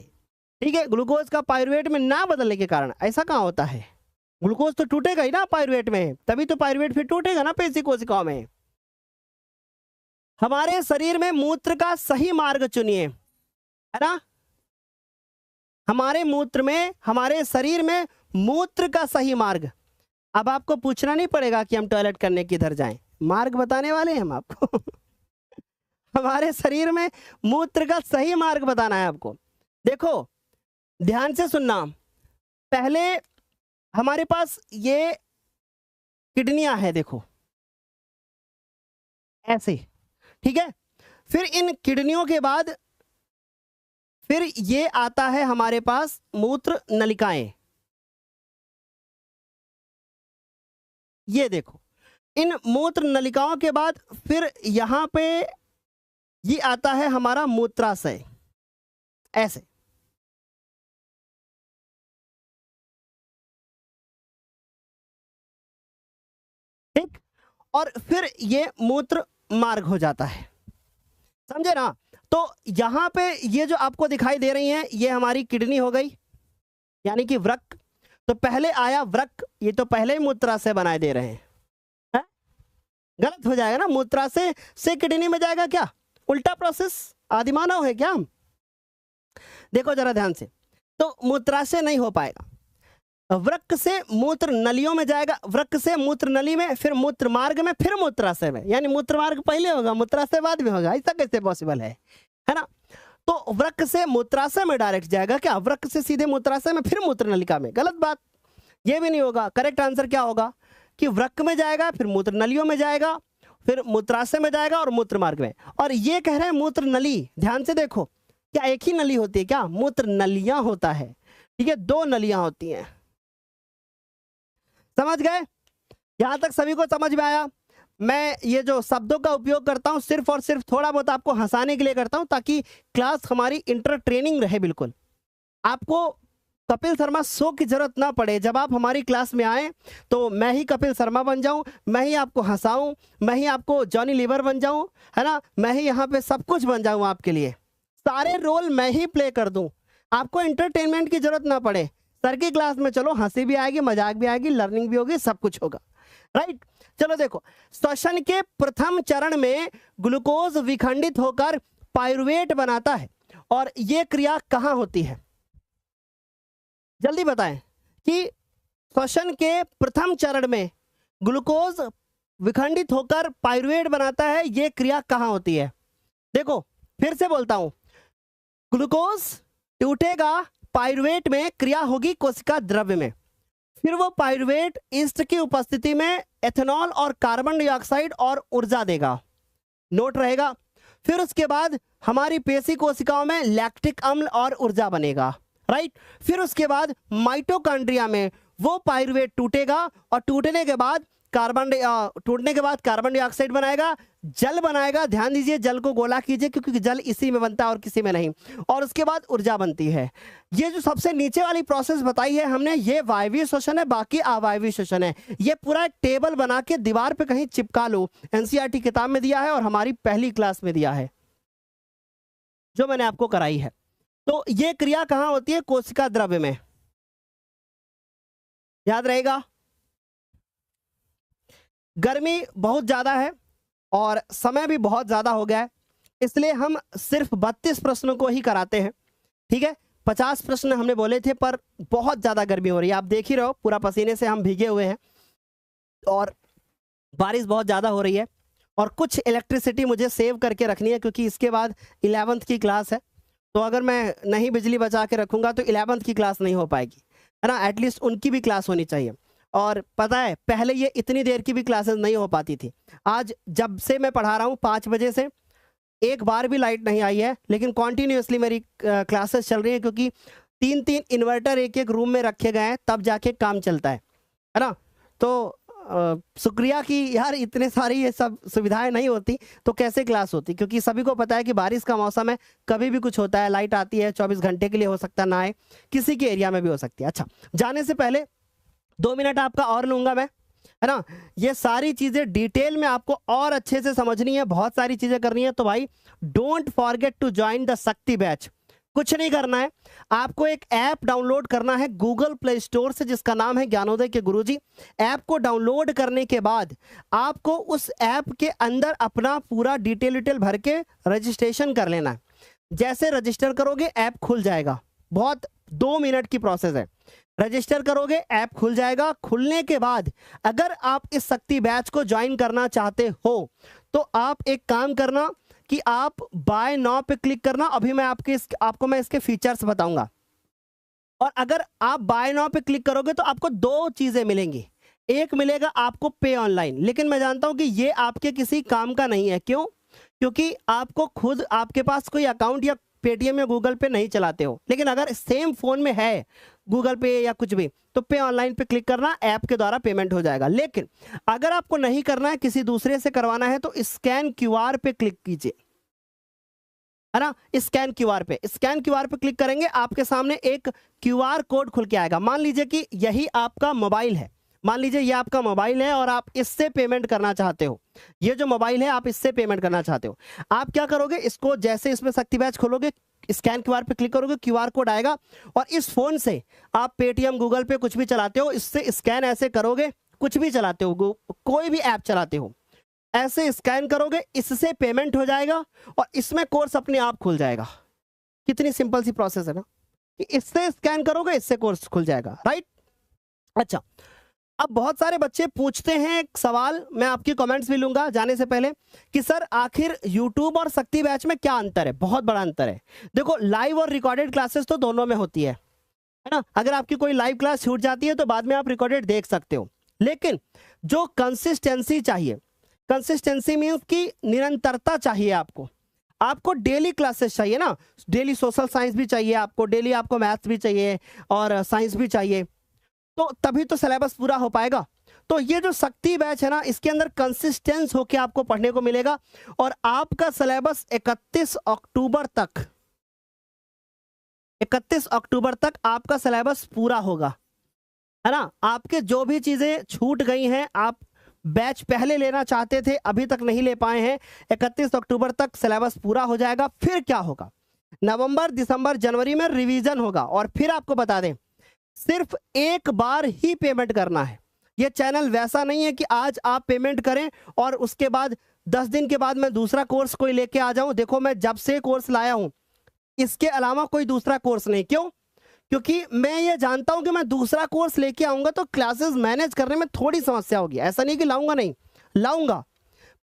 ठीक है, ग्लूकोज का पायरुवेट में ना बदलने के कारण ऐसा कहाँ होता है? ग्लूकोज तो टूटेगा ही ना पायरुवेट में, तभी तो पायरुवेट फिर टूटेगा ना पेशी कोशिकाओं में। हमारे शरीर में मूत्र का सही मार्ग चुनिए, है ना? हमारे शरीर में मूत्र का सही मार्ग। अब आपको पूछना नहीं पड़ेगा कि हम टॉयलेट करने किधर जाएं, मार्ग बताने वाले हैं हम आपको। हमारे शरीर में मूत्र का सही मार्ग बताना है आपको। देखो ध्यान से सुनना, पहले हमारे पास ये किडनियां हैं, देखो ऐसे, ठीक है। फिर इन किडनियों के बाद फिर ये आता है हमारे पास मूत्र नलिकाएं। ये देखो, इन मूत्र नलिकाओं के बाद फिर यहां पे ये आता है हमारा मूत्राशय, ऐसे। ठीक, और फिर ये मूत्र मार्ग हो जाता है, समझे ना? तो यहां पे ये जो आपको दिखाई दे रही हैं, ये हमारी किडनी हो गई, यानी कि वृक्क। तो पहले आया वृक्क, ये तो पहले ही मूत्राशय बनाए दे रहे हैं, है? गलत हो जाएगा ना, मूत्राशय से किडनी में जाएगा क्या? उल्टा प्रोसेस, आदिमानव है क्या हम? देखो जरा ध्यान से, तो मूत्राशय नहीं हो पाएगा, वृक्क से मूत्र नलियों में जाएगा, वृक्क से मूत्र नली में, फिर मूत्र मार्ग में, फिर मूत्राशय में। यानी मूत्र मार्ग पहले होगा, मूत्राशय बाद में होगा, ऐसा कैसे पॉसिबल है ना? तो वृक्क से मूत्राशय में डायरेक्ट जाएगा क्या? वृक्क से सीधे मूत्राशय में, फिर मूत्र नलिका में? गलत बात, ये भी नहीं होगा। करेक्ट आंसर क्या होगा कि वृक्क में जाएगा, फिर मूत्र नलियों में जाएगा, फिर मूत्राशय में जाएगा और मूत्र मार्ग में। और ये कह रहे हैं मूत्र नली, ध्यान से देखो, क्या एक ही नली होती है क्या? मूत्र नलियां होता है, ठीक है, 2 नलियां होती हैं। समझ गए? यहां तक सभी को समझ में आया? मैं ये जो शब्दों का उपयोग करता हूं सिर्फ और सिर्फ थोड़ा बहुत आपको हंसाने के लिए करता हूं, ताकि क्लास हमारी इंटर ट्रेनिंग रहे। बिल्कुल आपको कपिल शर्मा शो की जरूरत ना पड़े। जब आप हमारी क्लास में आए तो मैं ही कपिल शर्मा बन जाऊं, मैं ही आपको हंसाऊं, मैं ही आपको जॉनी लीवर बन जाऊं, है ना? मैं ही यहाँ पे सब कुछ बन जाऊं आपके लिए, सारे रोल मैं ही प्ले कर दूं, आपको एंटरटेनमेंट की जरूरत ना पड़े। सर की क्लास में चलो, हंसी भी आएगी, मजाक भी आएगी, लर्निंग भी होगी, सब कुछ होगा, राइट? चलो देखो, श्वसन के प्रथम चरण में ग्लूकोज विखंडित होकर पायरुवेट बनाता है, और यह क्रिया कहां होती है? जल्दी बताएं कि श्वसन के प्रथम चरण में ग्लूकोज विखंडित होकर पायरुवेट बनाता है, यह क्रिया कहां होती है? देखो फिर से बोलता हूं, ग्लूकोज टूटेगा, पायरुवेट में क्रिया होगी कोशिका द्रव्य में, फिर वो पायरुवेट ईस्ट की उपस्थिति में एथेनॉल और कार्बन डाइऑक्साइड और ऊर्जा देगा, नोट रहेगा। फिर उसके बाद हमारी पेशी कोशिकाओं में लैक्टिक अम्ल और ऊर्जा बनेगा, राइट? फिर उसके बाद माइटोकॉन्ड्रिया में वो पायरुवेट टूटेगा, और टूटने के बाद कार्बन डाइऑक्साइड बनाएगा, जल बनाएगा। ध्यान दीजिए, जल को गोला कीजिए, क्योंकि जल इसी में बनता है और किसी में नहीं। और उसके बाद ऊर्जा बनती है। ये जो सबसे नीचे वाली प्रोसेस बताई है हमने, ये वायवीय श्वसन है, बाकी अवायवीय श्वसन है। ये पूरा एक टेबल बना के दीवार पे कहीं चिपका लो, एनसीईआरटी किताब में दिया है और हमारी पहली क्लास में दिया है जो मैंने आपको कराई है। तो ये क्रिया कहां होती है? कोशिका द्रव्य में, याद रहेगा। गर्मी बहुत ज्यादा है और समय भी बहुत ज्यादा हो गया है, इसलिए हम सिर्फ 32 प्रश्नों को ही कराते हैं, ठीक है? 50 प्रश्न हमने बोले थे, पर बहुत ज्यादा गर्मी हो रही है, आप देख ही रहे हो, पूरा पसीने से हम भीगे हुए हैं और बारिश बहुत ज्यादा हो रही है, और कुछ इलेक्ट्रिसिटी मुझे सेव करके रखनी है, क्योंकि इसके बाद 11th की क्लास है। तो अगर मैं नहीं बिजली बचा के रखूंगा तो 11th की क्लास नहीं हो पाएगी, है ना? एटलीस्ट उनकी भी क्लास होनी चाहिए। और पता है, पहले ये इतनी देर की भी क्लासेस नहीं हो पाती थी। आज जब से मैं पढ़ा रहा हूँ 5 बजे से, एक बार भी लाइट नहीं आई है, लेकिन कॉन्टिन्यूसली मेरी क्लासेस चल रही है, क्योंकि 3-3 इन्वर्टर एक रूम में रखे गए हैं, तब जाके काम चलता है ना? तो शुक्रिया कि यार इतने सारी ये सब सुविधाएं नहीं होती तो कैसे क्लास होती, क्योंकि सभी को पता है कि बारिश का मौसम है, कभी भी कुछ होता है, लाइट आती है 24 घंटे के लिए हो सकता ना आए, किसी के एरिया में भी हो सकती है। अच्छा, जाने से पहले 2 मिनट आपका और लूंगा मैं, है ना। ये सारी चीजें डिटेल में आपको और अच्छे से समझनी है, बहुत सारी चीजें करनी है। तो भाई don't forget to join the Shakti batch. कुछ नहीं करना है, आपको एक ऐप डाउनलोड करना है गूगल प्ले स्टोर से, जिसका नाम है ज्ञानोदय के गुरुजी। ऐप को डाउनलोड करने के बाद आपको उस ऐप के अंदर अपना पूरा डिटेल भर के रजिस्ट्रेशन कर लेना है। जैसे रजिस्टर करोगे ऐप खुल जाएगा, बहुत 2 मिनट की प्रोसेस है। रजिस्टर करोगे ऐप खुल जाएगा। खुलने के बाद अगर आप इस शक्ति बैच को ज्वाइन करना चाहते हो तो आप एक काम करना कि आप बाय नाउ पे क्लिक करना। अभी मैं आपको मैं इसके फीचर्स बताऊंगा। और अगर आप बाय नाउ पे क्लिक करोगे तो आपको 2 चीजें मिलेंगी। एक मिलेगा आपको पे ऑनलाइन, लेकिन मैं जानता हूं कि ये आपके किसी काम का नहीं है। क्यों? क्योंकि आपको खुद आपके पास कोई अकाउंट या पेटीएम या गूगल पे नहीं चलाते हो। लेकिन अगर सेम फोन में है गूगल पे या कुछ भी, तो पे ऑनलाइन पे क्लिक करना, ऐप के द्वारा पेमेंट हो जाएगा। लेकिन अगर आपको नहीं करना है, किसी दूसरे से करवाना है, तो स्कैन क्यूआर पे क्लिक कीजिए, है ना। स्कैन क्यूआर पे क्लिक करेंगे, आपके सामने एक क्यूआर कोड खुल के आएगा। मान लीजिए कि यही आपका मोबाइल है, मान लीजिए ये आपका मोबाइल है और आप इससे पेमेंट करना चाहते हो। ये जो मोबाइल है आप इससे पेमेंट करना चाहते हो। आप क्या करोगे, इसको जैसे इसमें शक्ति बैच खोलोगे, स्कैन क्यूआर पे क्लिक करोगे, क्यूआर कोड आएगा और इस फोन से आप पेटीएम गूगल पे कुछ भी चलाते हो, इससे स्कैन ऐसे करोगे, कुछ भी चलाते हो, कोई भी ऐप चलाते हो, ऐसे स्कैन करोगे, इससे पेमेंट हो जाएगा और इसमें कोर्स अपने आप खुल जाएगा। कितनी सिंपल सी प्रोसेस है ना, कि इससे स्कैन करोगे, इससे कोर्स खुल जाएगा, राइट। अच्छा, अब बहुत सारे बच्चे पूछते हैं एक सवाल, मैं आपकी कमेंट्स भी लूंगा जाने से पहले, कि सर आखिर यूट्यूब और शक्ति बैच में क्या अंतर है? बहुत बड़ा अंतर है। देखो, लाइव और रिकॉर्डेड क्लासेस तो दोनों में होती है ना। अगर आपकी कोई लाइव क्लास छूट जाती है तो बाद में आप रिकॉर्डेड देख सकते हो। लेकिन जो कंसिस्टेंसी चाहिए, कंसिस्टेंसी मीन्स कि निरंतरता चाहिए आपको डेली क्लासेस चाहिए ना। डेली सोशल साइंस भी चाहिए आपको, डेली आपको मैथ्स भी चाहिए और साइंस भी चाहिए, तो तभी तो सिलेबस पूरा हो पाएगा। तो ये जो शक्ति बैच है ना, इसके अंदर कंसिस्टेंस होके आपको पढ़ने को मिलेगा और आपका सिलेबस 31 अक्टूबर तक आपका सिलेबस पूरा होगा, है ना। आपके जो भी चीजें छूट गई हैं, आप बैच पहले लेना चाहते थे, अभी तक नहीं ले पाए हैं, 31 अक्टूबर तक सिलेबस पूरा हो जाएगा। फिर क्या होगा, नवंबर, दिसंबर, जनवरी में रिवीजन होगा। और फिर आपको बता दें, सिर्फ एक बार ही पेमेंट करना है। यह चैनल वैसा नहीं है कि आज आप पेमेंट करें और उसके बाद 10 दिन के बाद मैं दूसरा कोर्स कोई लेके आ जाऊं। देखो, मैं जब से कोर्स लाया हूं, इसके अलावा कोई दूसरा कोर्स नहीं। क्यों? क्योंकि मैं ये जानता हूं कि मैं दूसरा कोर्स लेके आऊंगा तो क्लासेस मैनेज करने में थोड़ी समस्या होगी। ऐसा नहीं कि लाऊंगा नहीं, लाऊंगा,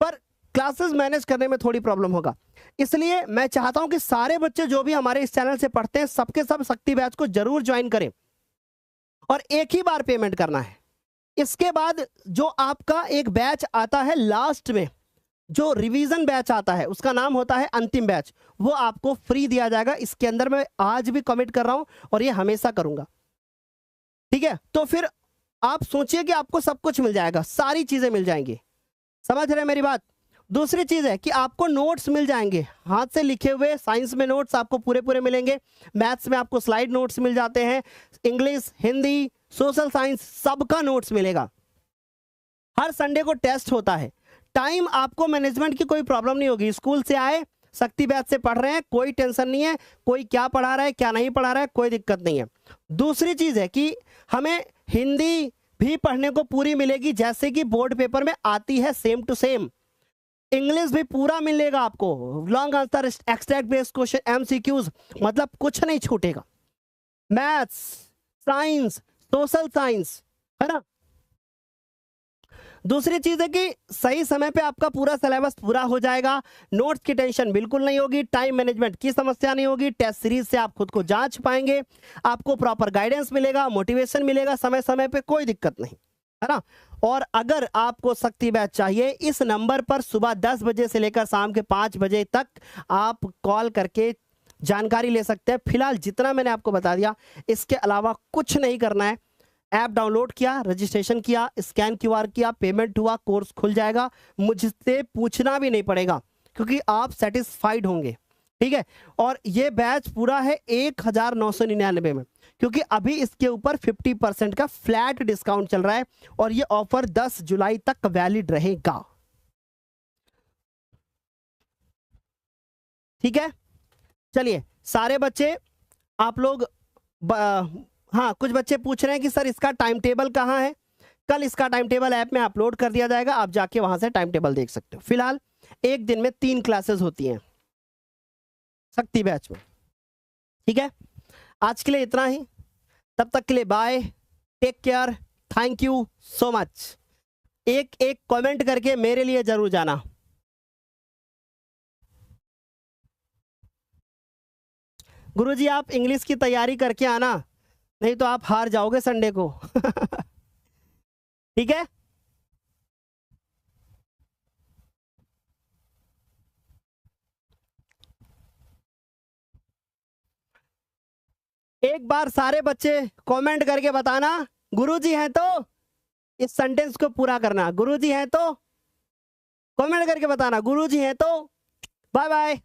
पर क्लासेस मैनेज करने में थोड़ी प्रॉब्लम होगा। इसलिए मैं चाहता हूं कि सारे बच्चे जो भी हमारे इस चैनल से पढ़ते हैं, सबके सब शक्ति बैच को जरूर ज्वाइन करें और एक ही बार पेमेंट करना है। इसके बाद जो आपका एक बैच आता है लास्ट में, जो रिवीजन बैच आता है, उसका नाम होता है अंतिम बैच, वो आपको फ्री दिया जाएगा। इसके अंदर मैं आज भी कमिट कर रहा हूं और ये हमेशा करूंगा, ठीक है। तो फिर आप सोचिए कि आपको सब कुछ मिल जाएगा, सारी चीजें मिल जाएंगी। समझ रहे हैं मेरी बात? दूसरी चीज है कि आपको नोट्स मिल जाएंगे, हाथ से लिखे हुए। साइंस में नोट्स आपको पूरे मिलेंगे, मैथ्स में आपको स्लाइड नोट्स मिल जाते हैं, इंग्लिश, हिंदी, सोशल साइंस, सबका नोट्स मिलेगा। हर संडे को टेस्ट होता है। टाइम आपको मैनेजमेंट की कोई प्रॉब्लम नहीं होगी। स्कूल से आए, शक्ति बैच से पढ़ रहे हैं, कोई टेंशन नहीं है, कोई क्या पढ़ा रहा है क्या नहीं पढ़ा रहा है, कोई दिक्कत नहीं है। दूसरी चीज है कि हमें हिंदी भी पढ़ने को पूरी मिलेगी, जैसे कि बोर्ड पेपर में आती है, सेम टू सेम। इंग्लिश भी पूरा मिलेगा आपको, long answer, extract based question, MCQs, मतलब कुछ नहीं छूटेगा। मैथ्स, साइंस, सोशल साइंस, है ना। दूसरी चीज है कि सही समय पे आपका पूरा सिलेबस पूरा हो जाएगा, नोट्स की टेंशन बिल्कुल नहीं होगी, टाइम मैनेजमेंट की समस्या नहीं होगी, टेस्ट सीरीज से आप खुद को जांच पाएंगे, आपको प्रॉपर गाइडेंस मिलेगा, मोटिवेशन मिलेगा समय समय पे, कोई दिक्कत नहीं, है ना। और अगर आपको शक्ति बैच चाहिए, इस नंबर पर सुबह 10 बजे से लेकर शाम के 5 बजे तक आप कॉल करके जानकारी ले सकते हैं। फिलहाल जितना मैंने आपको बता दिया, इसके अलावा कुछ नहीं करना है। ऐप डाउनलोड किया, रजिस्ट्रेशन किया, स्कैन क्यूआर किया, पेमेंट हुआ, कोर्स खुल जाएगा। मुझसे पूछना भी नहीं पड़ेगा क्योंकि आप सेटिस्फाइड होंगे। ठीक है। और ये बैच पूरा है 1999 में, क्योंकि अभी इसके ऊपर 50% का फ्लैट डिस्काउंट चल रहा है और ये ऑफर 10 जुलाई तक वैलिड रहेगा। ठीक है, चलिए सारे बच्चे आप लोग हाँ, कुछ बच्चे पूछ रहे हैं कि सर इसका टाइम टेबल कहाँ है। कल इसका टाइम टेबल ऐप में अपलोड कर दिया जाएगा, आप जाके वहां से टाइम टेबल देख सकते हो। फिलहाल एक दिन में 3 क्लासेस होती हैं शक्ति बैच में। ठीक है, आज के लिए इतना ही, तब तक के लिए bye, take care, thank you so much. एक एक कमेंट करके मेरे लिए जरूर जाना। गुरुजी आप इंग्लिश की तैयारी करके आना, नहीं तो आप हार जाओगे संडे को। ठीक है, एक बार सारे बच्चे कमेंट करके बताना गुरुजी हैं तो, इस सेंटेंस को पूरा करना, गुरुजी हैं तो कमेंट करके बताना गुरुजी हैं तो। Bye bye.